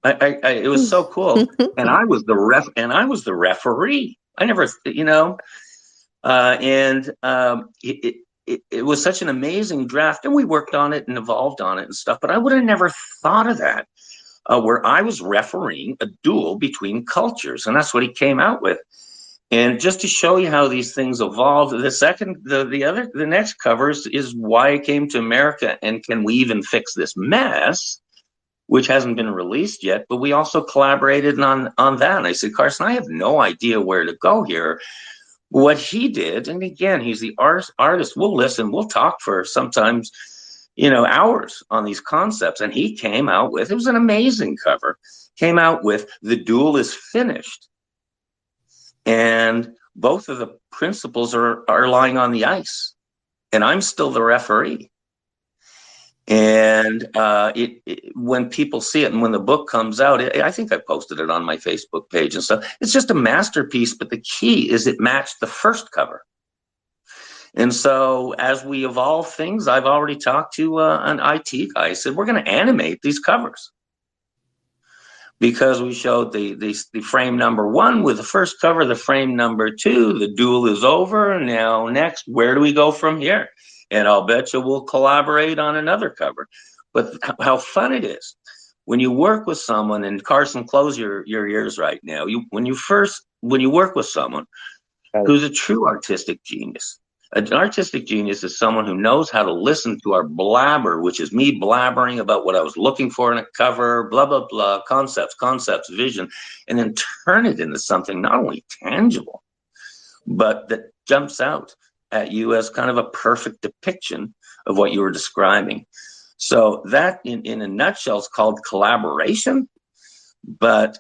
It was so cool, and I was the referee. I never, it was such an amazing draft, and we worked on it and evolved on it and stuff. But I would have never thought of that. where I was refereeing a duel between cultures, and that's what he came out with. And just to show you how these things evolved, the next cover is Why I Came to America and Can We Even Fix This Mess, which hasn't been released yet, but we also collaborated on that. And I said, Carson, I have no idea where to go here. What he did, and again, he's the artist. We'll listen, we'll talk for sometimes, hours on these concepts. And he came out with, it was an amazing cover, came out with The Duel is Finished. And both of the principals are lying on the ice. And I'm still the referee. And when people see it and when the book comes out, I think I posted it on my Facebook page and stuff. It's just a masterpiece, but the key is it matched the first cover. And so as we evolve things, I've already talked to an IT guy. I said, we're going to animate these covers. Because we showed the frame number 1 with the first cover, the frame number 2, the duel is over. Now, next, where do we go from here? And I'll bet you we'll collaborate on another cover. But how fun it is when you work with someone, and Carson, close your ears right now. When you work with someone who's a true artistic genius. An artistic genius is someone who knows how to listen to our blabber, which is me blabbering about what I was looking for in a cover, blah, blah, blah, concepts, vision, and then turn it into something not only tangible, but that jumps out at you as kind of a perfect depiction of what you were describing. So that, in a nutshell, is called collaboration. But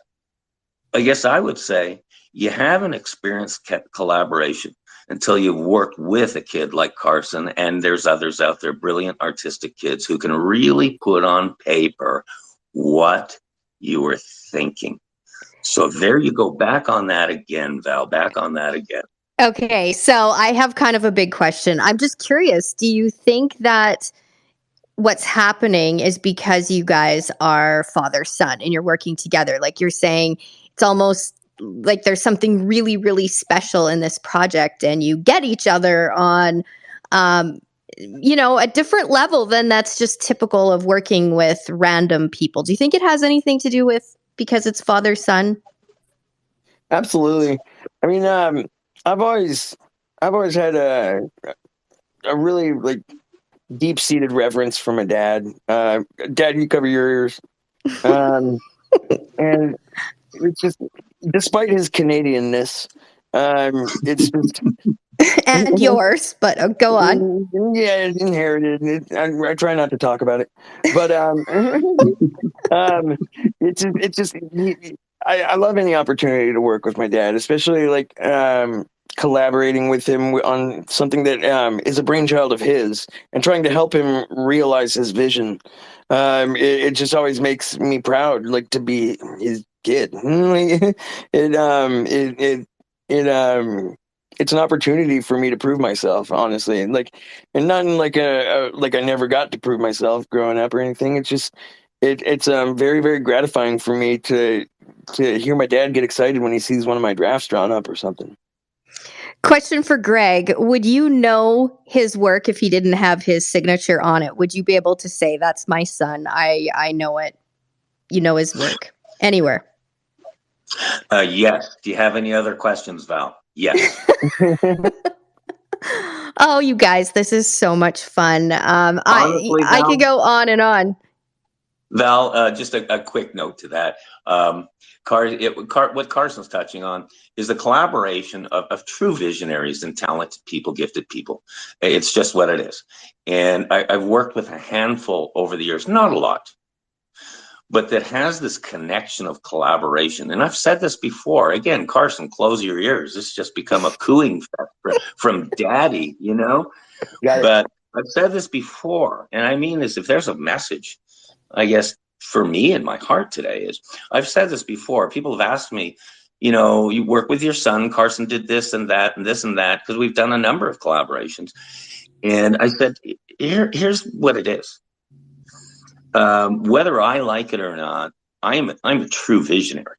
I guess I would say you haven't experienced collaboration until you've worked with a kid like Carson, and there's others out there, brilliant artistic kids who can really put on paper what you were thinking. So there you go, back on that again, Val, back on that again. Okay, so I have kind of a big question. I'm just curious, do you think that what's happening is because you guys are father-son and you're working together? Like you're saying, it's almost like there's something really, really special in this project, and you get each other on, a different level than that's just typical of working with random people. Do you think it has anything to do with because it's father-son? Absolutely. I mean, I've always had a really deep-seated reverence for my dad. Dad, you cover your ears. And it's just, despite his Canadianness, it's just and yours, but go on. Yeah, inherited. I try not to talk about it, but it's just I love any opportunity to work with my dad, especially collaborating with him on something that is a brainchild of his and trying to help him realize his vision. It just always makes me proud, to be his kid. It's an opportunity for me to prove myself, honestly, and not in I never got to prove myself growing up or anything. It's just it's very, very gratifying for me to hear my dad get excited when he sees one of my drafts drawn up or something. Question for Greg. Would you know his work if he didn't have his signature on it? Would you be able to say, that's my son, I know it? You know his work anywhere? Yes. Do you have any other questions, Val? Yes. Oh, you guys, this is so much fun. Honestly, I could go on and on. Val, just a quick note to that. What Carson's touching on is the collaboration of true visionaries and talented people, gifted people. It's just what it is. And I've worked with a handful over the years, not a lot, but that has this connection of collaboration. And I've said this before. Again, Carson, close your ears. This has just become a cooing from daddy, But I've said this before, and I mean this, if there's a message, I guess, for me in my heart today is, I've said this before. People have asked me, you work with your son, Carson did this and that and this and that, because we've done a number of collaborations. And I said, here's what it is. Whether I like it or not, I'm a true visionary.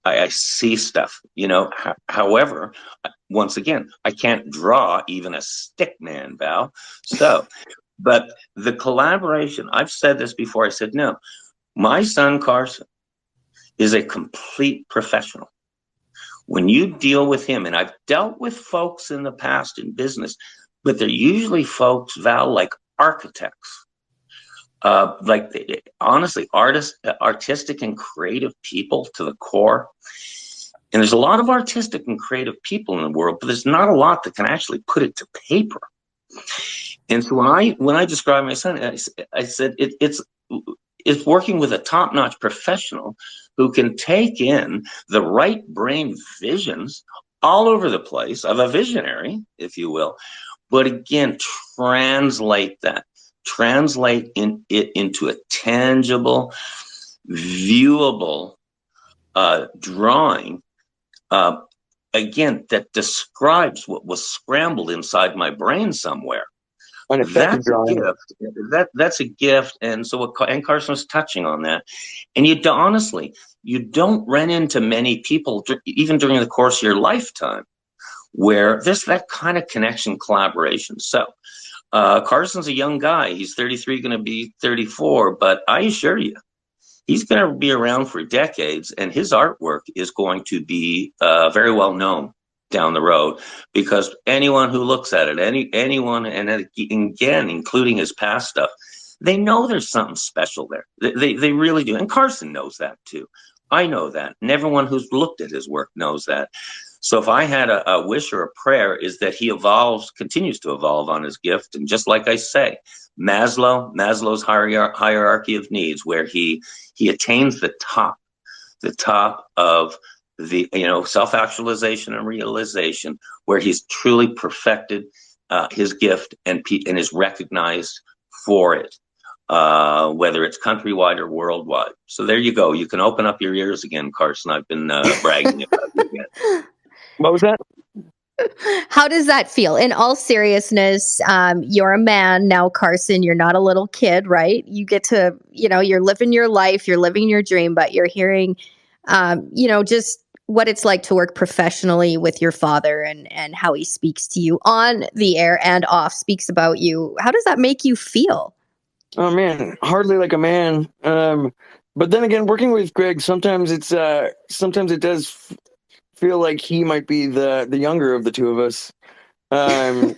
I see stuff, However, once again, I can't draw even a stick man, Val. So, but the collaboration, I've said this before. I said, no, My son Carson is a complete professional. When you deal with him, and I've dealt with folks in the past in business, but they're usually folks, Val, like architects, honestly, artistic and creative people to the core. And there's a lot of artistic and creative people in the world, but there's not a lot that can actually put it to paper. And so when I describe my son, I said it's working with a top-notch professional who can take in the right brain visions all over the place of a visionary, if you will, but again, translate it into a tangible, viewable drawing, again, that describes what was scrambled inside my brain somewhere. That's a gift. That's a gift. And so and Carson was touching on that. And honestly, you don't run into many people, even during the course of your lifetime, where there's that kind of connection, collaboration. So Carson's a young guy. He's 33, going to be 34. But I assure you, he's going to be around for decades, and his artwork is going to be very well known down the road, because anyone who looks at it, anyone, and again, including his past stuff, they know there's something special there. They really do. And Carson knows that too. I know that. And everyone who's looked at his work knows that. So if I had a wish or a prayer, is that he continues to evolve on his gift. And just like I say, Maslow's hierarchy of needs, where he attains the top of the self-actualization and realization, where he's truly perfected his gift and is recognized for it, whether it's countrywide or worldwide. So there you go. You can open up your ears again, Carson. I've been bragging about it again. What was that? How does that feel? In all seriousness, you're a man now, Carson. You're not a little kid, right? You get to, you're living your life, you're living your dream, but you're hearing, just what it's like to work professionally with your father, and how he speaks to you on the air and off, speaks about you. How does that make you feel? Oh man, hardly like a man. But then again, working with Greg, sometimes it does feel like he might be the younger of the two of us. And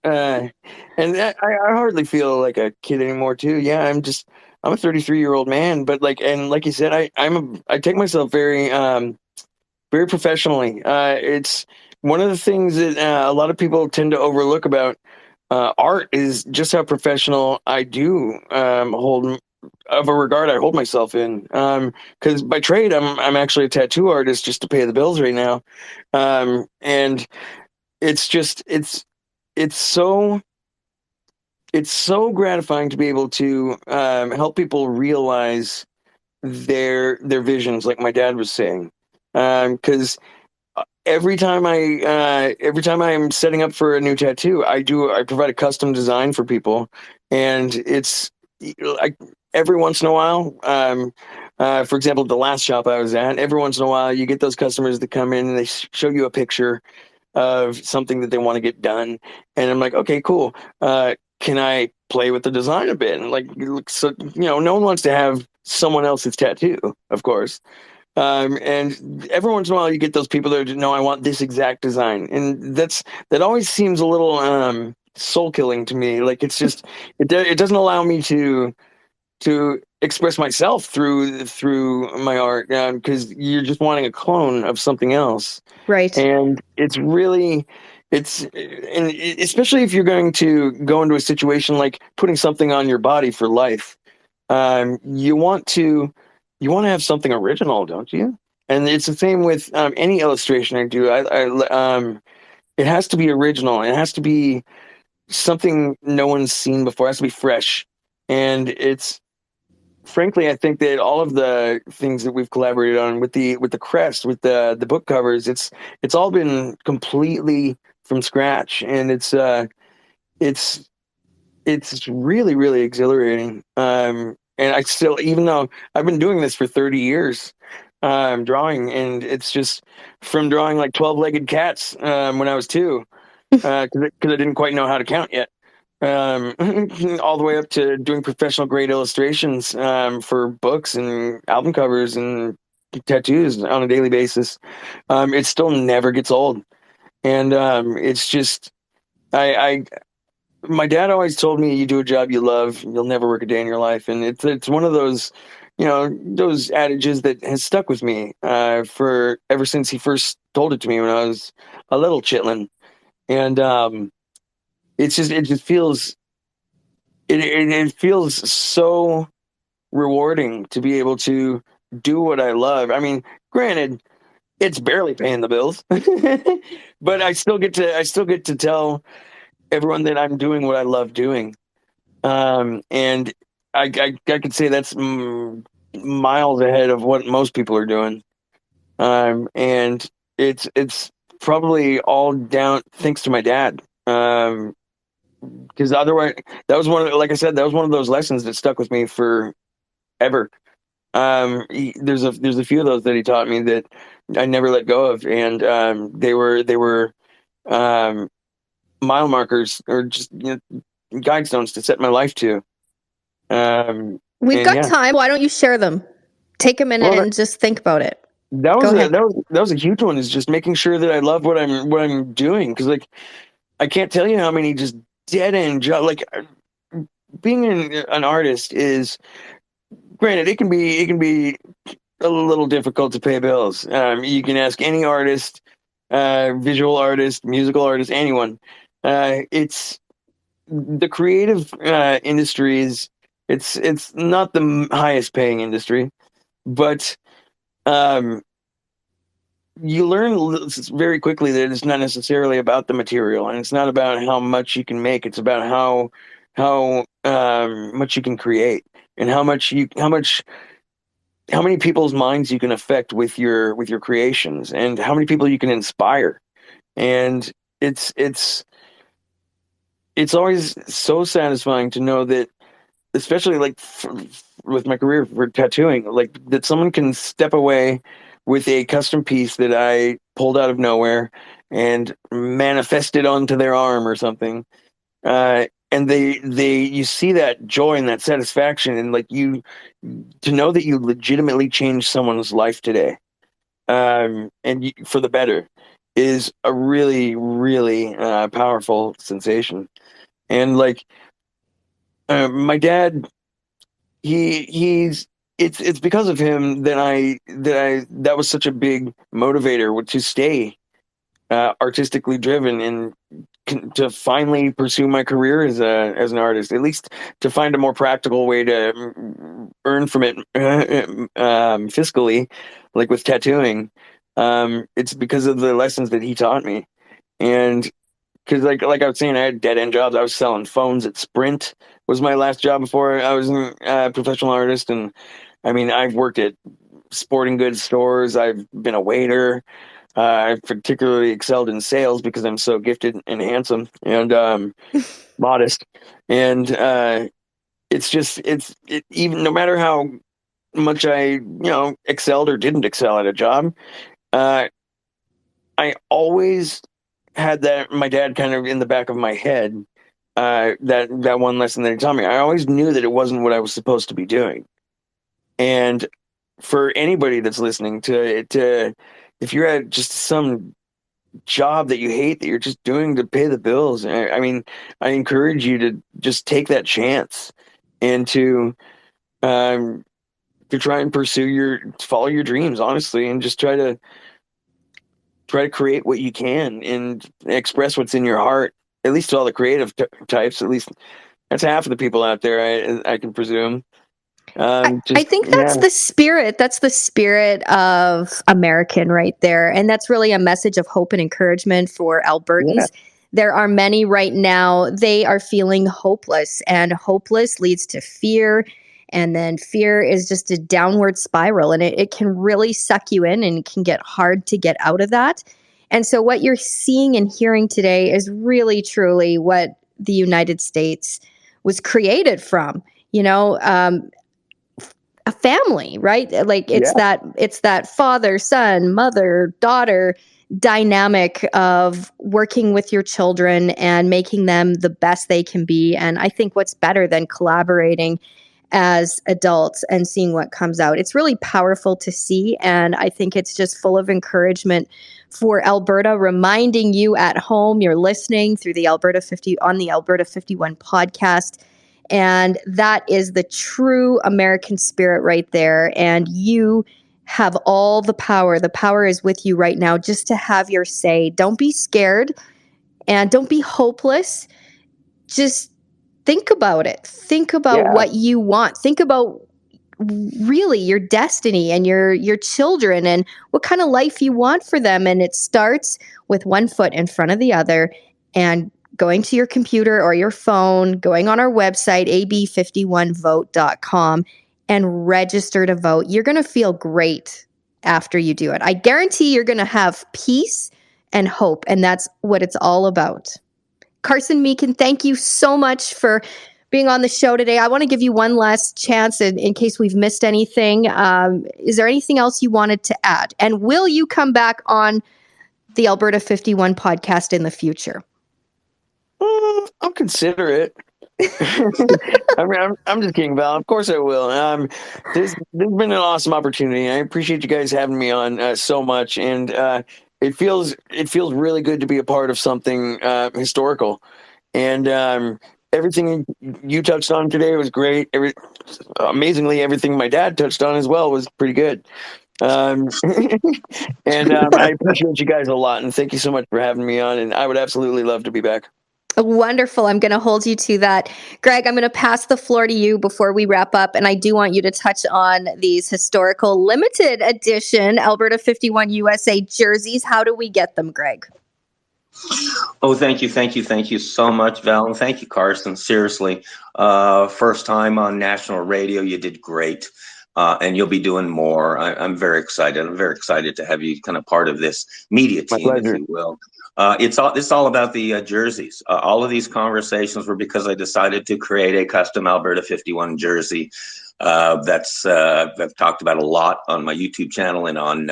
I hardly feel like a kid anymore too. Yeah, I'm a 33-year-old man, but like you said, I take myself very very professionally. It's one of the things that a lot of people tend to overlook about art is just how professional I do hold of a regard I hold myself in. Because by trade, I'm actually a tattoo artist just to pay the bills right now. And it's just it's so gratifying to be able to help people realize their visions, like my dad was saying. Because every time I'm setting up for a new tattoo, I provide a custom design for people, and it's like every once in a while, for example, the last shop I was at, every once in a while you get those customers that come in and they show you a picture of something that they want to get done, and I'm like, okay, cool. Can I play with the design a bit? And like, so no one wants to have someone else's tattoo, of course. And every once in a while you get those people that know I want this exact design, and that always seems a little soul killing to me. Like it's just it doesn't allow me to express myself through my art, because you're just wanting a clone of something else, Right. and and especially if you're going to go into a situation like putting something on your body for life, you want to have something original, don't you? And it's the same with any illustration I do. It has to be original. It has to be something no one's seen before. It has to be fresh. And it's frankly, I think that all of the things that we've collaborated on with the crest, with the book covers, it's all been completely from scratch, and it's really, really exhilarating. And I still, even though I've been doing this for 30 years, drawing, and it's just from drawing like 12-legged cats when I was 2, because I didn't quite know how to count yet. all the way up to doing professional grade illustrations for books and album covers and tattoos on a daily basis. It still never gets old, and it's just I my dad always told me, you do a job you love, you'll never work a day in your life. And it's one of those, those adages that has stuck with me for ever since he first told it to me when I was a little chitlin. And it just feels it feels so rewarding to be able to do what I love. I mean, granted, it's barely paying the bills, but I still get to tell everyone that I'm doing what I love doing. And I could say that's miles ahead of what most people are doing. And it's probably all down thanks to my dad. Because otherwise, that was like I said, that was one of those lessons that stuck with me forever. There's a few of those that he taught me that I never let go of, and they were um, mile markers or just guide stones to set my life to. We've And got yeah, time. Why don't you share them? Take a minute well, and just think about it. that Go was ahead. that was a huge one. Is just making sure that I love what I'm doing. Because like I can't tell you how many just dead end jobs. Like being an artist is granted it can be a little difficult to pay bills. You can ask any artist, visual artist, musical artist, anyone. It's the creative industry is it's not the highest paying industry, but um, you learn very quickly that it's not necessarily about the material, and it's not about how much you can make. It's about how much you can create, and how many people's minds you can affect with your creations, and how many people you can inspire. And it's it's it's always so satisfying to know that, especially like with my career for tattooing, like that someone can step away with a custom piece that I pulled out of nowhere and manifested onto their arm or something. And you see that joy and that satisfaction, and like you to know that you legitimately changed someone's life today, for the better, is a really, really powerful sensation. And like my dad, he's it's because of him that was such a big motivator to stay artistically driven and to finally pursue my career as an artist, at least to find a more practical way to earn from it fiscally, like with tattooing. It's because of the lessons that he taught me. And because like I was saying, I had dead end jobs. I was selling phones at Sprint was my last job before I was a professional artist. And I mean, I've worked at sporting goods stores. I've been a waiter. I've particularly excelled in sales because I'm so gifted and handsome and modest. And even no matter how much I excelled or didn't excel at a job, uh, I always had that my dad kind of in the back of my head. That one lesson that he taught me, I always knew that it wasn't what I was supposed to be doing. And for anybody that's listening to if you're at just some job that you hate that you're just doing to pay the bills, I mean, I encourage you to just take that chance and um, to try and follow your dreams, honestly, and just try to create what you can and express what's in your heart. At least to all the creative types, at least that's half of the people out there, I can presume. I Just think yeah, that's the spirit. That's the spirit of American right there. And that's really a message of hope and encouragement for yeah, Albertans. There are many right now, they are feeling hopeless, and hopeless leads to fear. And then fear is just a downward spiral, and it can really suck you in, and it can get hard to get out of that. And so, what you're seeing and hearing today is really, truly what the United States was created from. You know, a family, right? Like yeah, it's that father, son, mother, daughter, dynamic of working with your children and making them the best they can be. And I think what's better than collaborating as adults and seeing what comes out? It's really powerful to see. And I think it's just full of encouragement for Alberta, reminding you at home you're listening through the Alberta 50 on the Alberta 51 podcast. And that is the true American spirit right there. And you have all the power. The power is with you right now just to have your say. Don't be scared and don't be hopeless. Just think about it. Think about what you want. Think about really your destiny and your children and what kind of life you want for them. And it starts with one foot in front of the other and going to your computer or your phone, going on our website, ab51vote.com, and register to vote. You're going to feel great after you do it. I guarantee you're going to have peace and hope, and that's what it's all about. Carson Meekin, thank you so much for being on the show today. I want to give you one last chance in case we've missed anything. Is there anything else you wanted to add? And will you come back on the Alberta 51 podcast in the future? I'll consider it. I mean, I'm just kidding, Val. Of course I will. There's been an awesome opportunity. I appreciate you guys having me on so much, and it feels really good to be a part of something historical. And everything you touched on today was great. Amazingly, everything my dad touched on as well was pretty good. And I appreciate you guys a lot, and thank you so much for having me on. And I would absolutely love to be back. Wonderful. I'm going to hold you to that. Greg, I'm going to pass the floor to you before we wrap up. And I do want you to touch on these historical limited edition Alberta 51 USA jerseys. How do we get them, Greg? Oh, thank you so much, Val. And thank you, Carson. Seriously. First time on national radio. You did great. And you'll be doing more. I'm very excited. I'm very excited to have you kind of part of this media team, if you will. It's all about the jerseys. All of these conversations were because I decided to create a custom Alberta 51 jersey. That's I've talked about a lot on my YouTube channel and on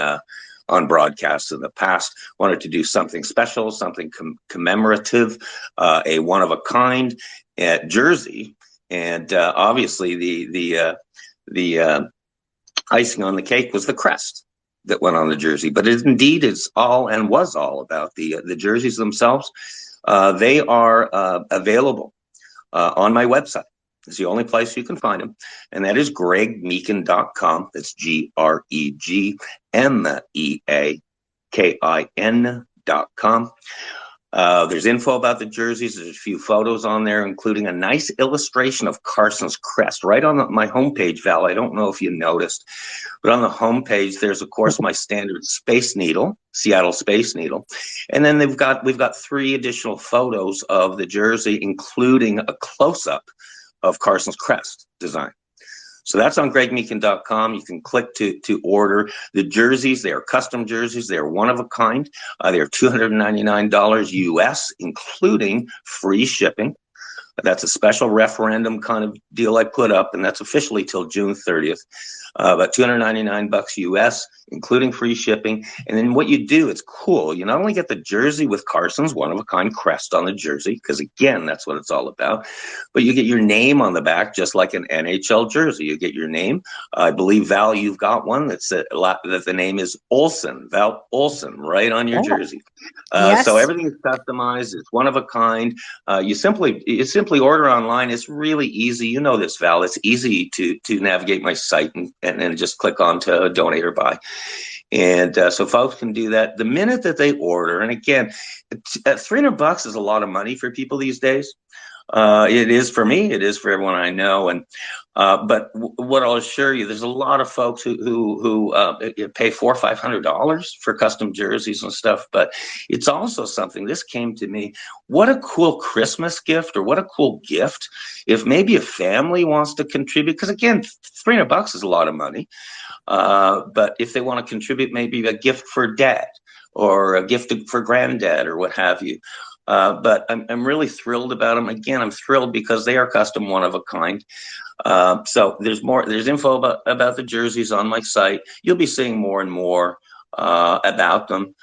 broadcasts in the past. Wanted to do something special, something commemorative, a one of a kind jersey, and obviously the icing on the cake was the crest that went on the jersey. But it indeed is all and was all about the jerseys themselves. They are available on my website. It's the only place you can find them, and that is gregmeekin.com. That's GREGMEAKIN.com. There's info about the jerseys. There's a few photos on there, including a nice illustration of Carson's crest right on my homepage, Val. I don't know if you noticed, but on the homepage, there's, of course, my standard Space Needle, Seattle Space Needle. And then we've got 3 additional photos of the jersey, including a close-up of Carson's crest design. So that's on gregmeekin.com. You can click to order the jerseys. They are custom jerseys. They are one of a kind. They are $299 US, including free shipping. That's a special referendum kind of deal I put up, and that's officially till June 30th. About $299 US, including free shipping. And then what you do, it's cool. You not only get the jersey with Carson's one-of-a-kind crest on the jersey, because again, that's what it's all about, but you get your name on the back, just like an NHL jersey. You get your name. I believe, Val, you've got one that the name is OLSON, Val Olson, right on your jersey. Yes. So everything is customized. It's one of a kind. You simply order online. It's really easy. You know this, Val. It's easy to navigate my site and then just click on to donate or buy. And so folks can do that the minute that they order. And again, $300 is a lot of money for people these days. It is for me. It is for everyone I know. And but what I'll assure you, there's a lot of folks who pay $400 or $500 for custom jerseys and stuff. But it's also something. This came to me. What a cool Christmas gift, or what a cool gift if maybe a family wants to contribute. Because again, $300 is a lot of money. But if they want to contribute, maybe a gift for dad or a gift for granddad or what have you. But I'm really thrilled about them. Again, I'm thrilled because they are custom, one of a kind. So there's info about the jerseys on my site. You'll be seeing more and more about them.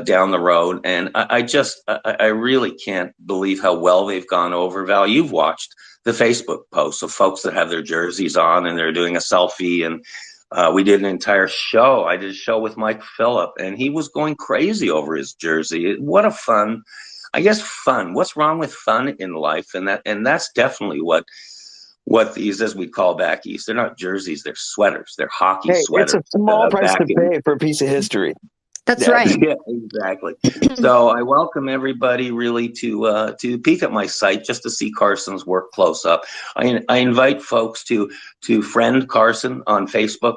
down the road. And I really can't believe how well they've gone over. Val, you've watched the Facebook posts of folks that have their jerseys on and they're doing a selfie. And we did an entire show. I did a show with Mike Phillip, and he was going crazy over his jersey. What a fun, I guess, fun. What's wrong with fun in life? And that's definitely what these, as we call back east, they're not jerseys, they're sweaters. They're hockey sweaters. It's a small price to pay for a piece of history. That's right. Yeah, exactly. So I welcome everybody really to peek at my site just to see Carson's work close up. I invite folks to friend Carson on Facebook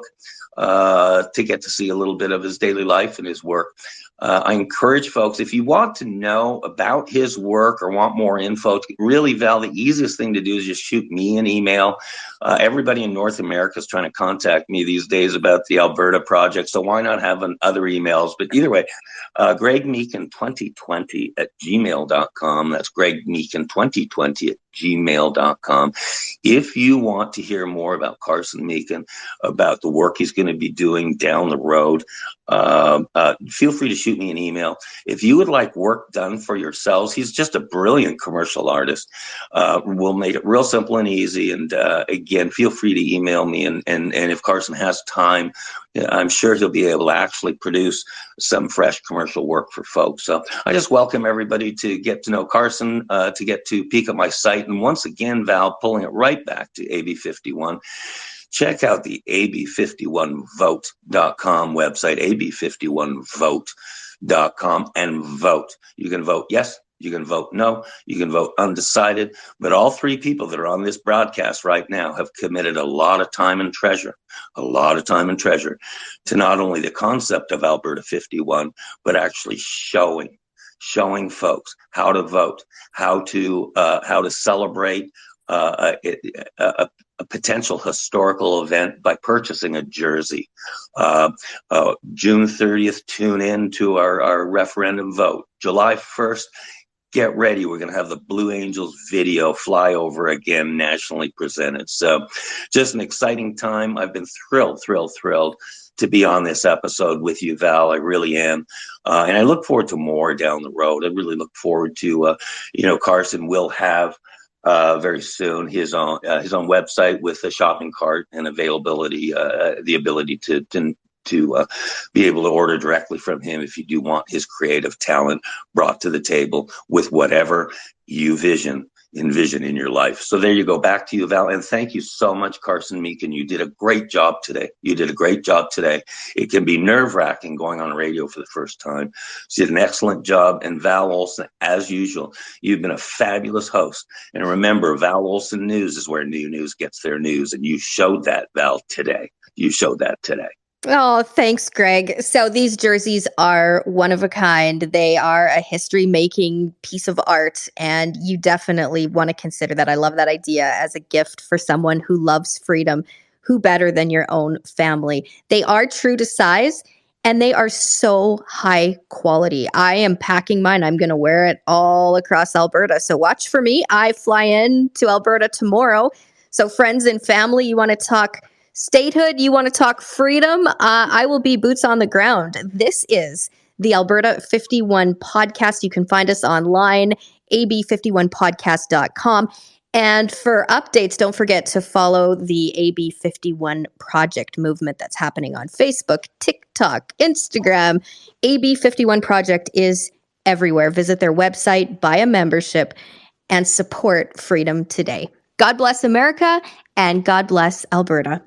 to get to see a little bit of his daily life and his work. I encourage folks, if you want to know about his work or want more info, really, Val, the easiest thing to do is just shoot me an email. Everybody in North America is trying to contact me these days about the Alberta project, so why not have other emails? But either way, gregmeekin2020 at gmail.com. That's gregmeekin2020 at gmail.com. If you want to hear more about Carson Meekin, about the work he's going to be doing down the road, feel free to shoot me an email. If you would like work done for yourselves, he's just a brilliant commercial artist. We'll make it real simple and easy. And again, feel free to email me. And if Carson has time, I'm sure he'll be able to actually produce some fresh commercial work for folks. So I just welcome everybody to get to know Carson, to get to peek at my site. And once again, Val, pulling it right back to AB51. Check out the AB51vote.com website, AB51vote.com, and vote. You can vote yes, you can vote no, you can vote undecided. But all three people that are on this broadcast right now have committed a lot of time and treasure to not only the concept of Alberta 51, but actually showing folks how to vote, how to celebrate a potential historical event by purchasing a jersey. June 30th, tune in to our referendum vote. July 1st, get ready. We're going to have the Blue Angels video flyover again, nationally presented. So just an exciting time. I've been thrilled to be on this episode with you, Val. I really am. And I look forward to more down the road. I really look forward to, Carson will have very soon his own website with a shopping cart and availability, the ability to be able to order directly from him if you do want his creative talent brought to the table with whatever you envision in your life. So there you go. Back to you, Val. And thank you so much, Carson Meekin. You did a great job today. It can be nerve-wracking going on radio for the first time. So you did an excellent job. And Val Olson, as usual, you've been a fabulous host. And remember, Val Olson News is where new news gets their news. And you showed that, Val, today. Oh, thanks, Greg. So these jerseys are one of a kind. They are a history-making piece of art, and you definitely want to consider that. I love that idea as a gift for someone who loves freedom. Who better than your own family? They are true to size, and they are so high quality. I am packing mine. I'm going to wear it all across Alberta. So watch for me. I fly in to Alberta tomorrow. So friends and family, you want to talk statehood, you want to talk freedom, I will be boots on the ground. This is the Alberta 51 podcast. You can find us online, ab51podcast.com. And for updates, don't forget to follow the AB51 project movement that's happening on Facebook, TikTok, Instagram. AB51 project is everywhere. Visit their website, buy a membership, and support freedom today. God bless America, and God bless Alberta.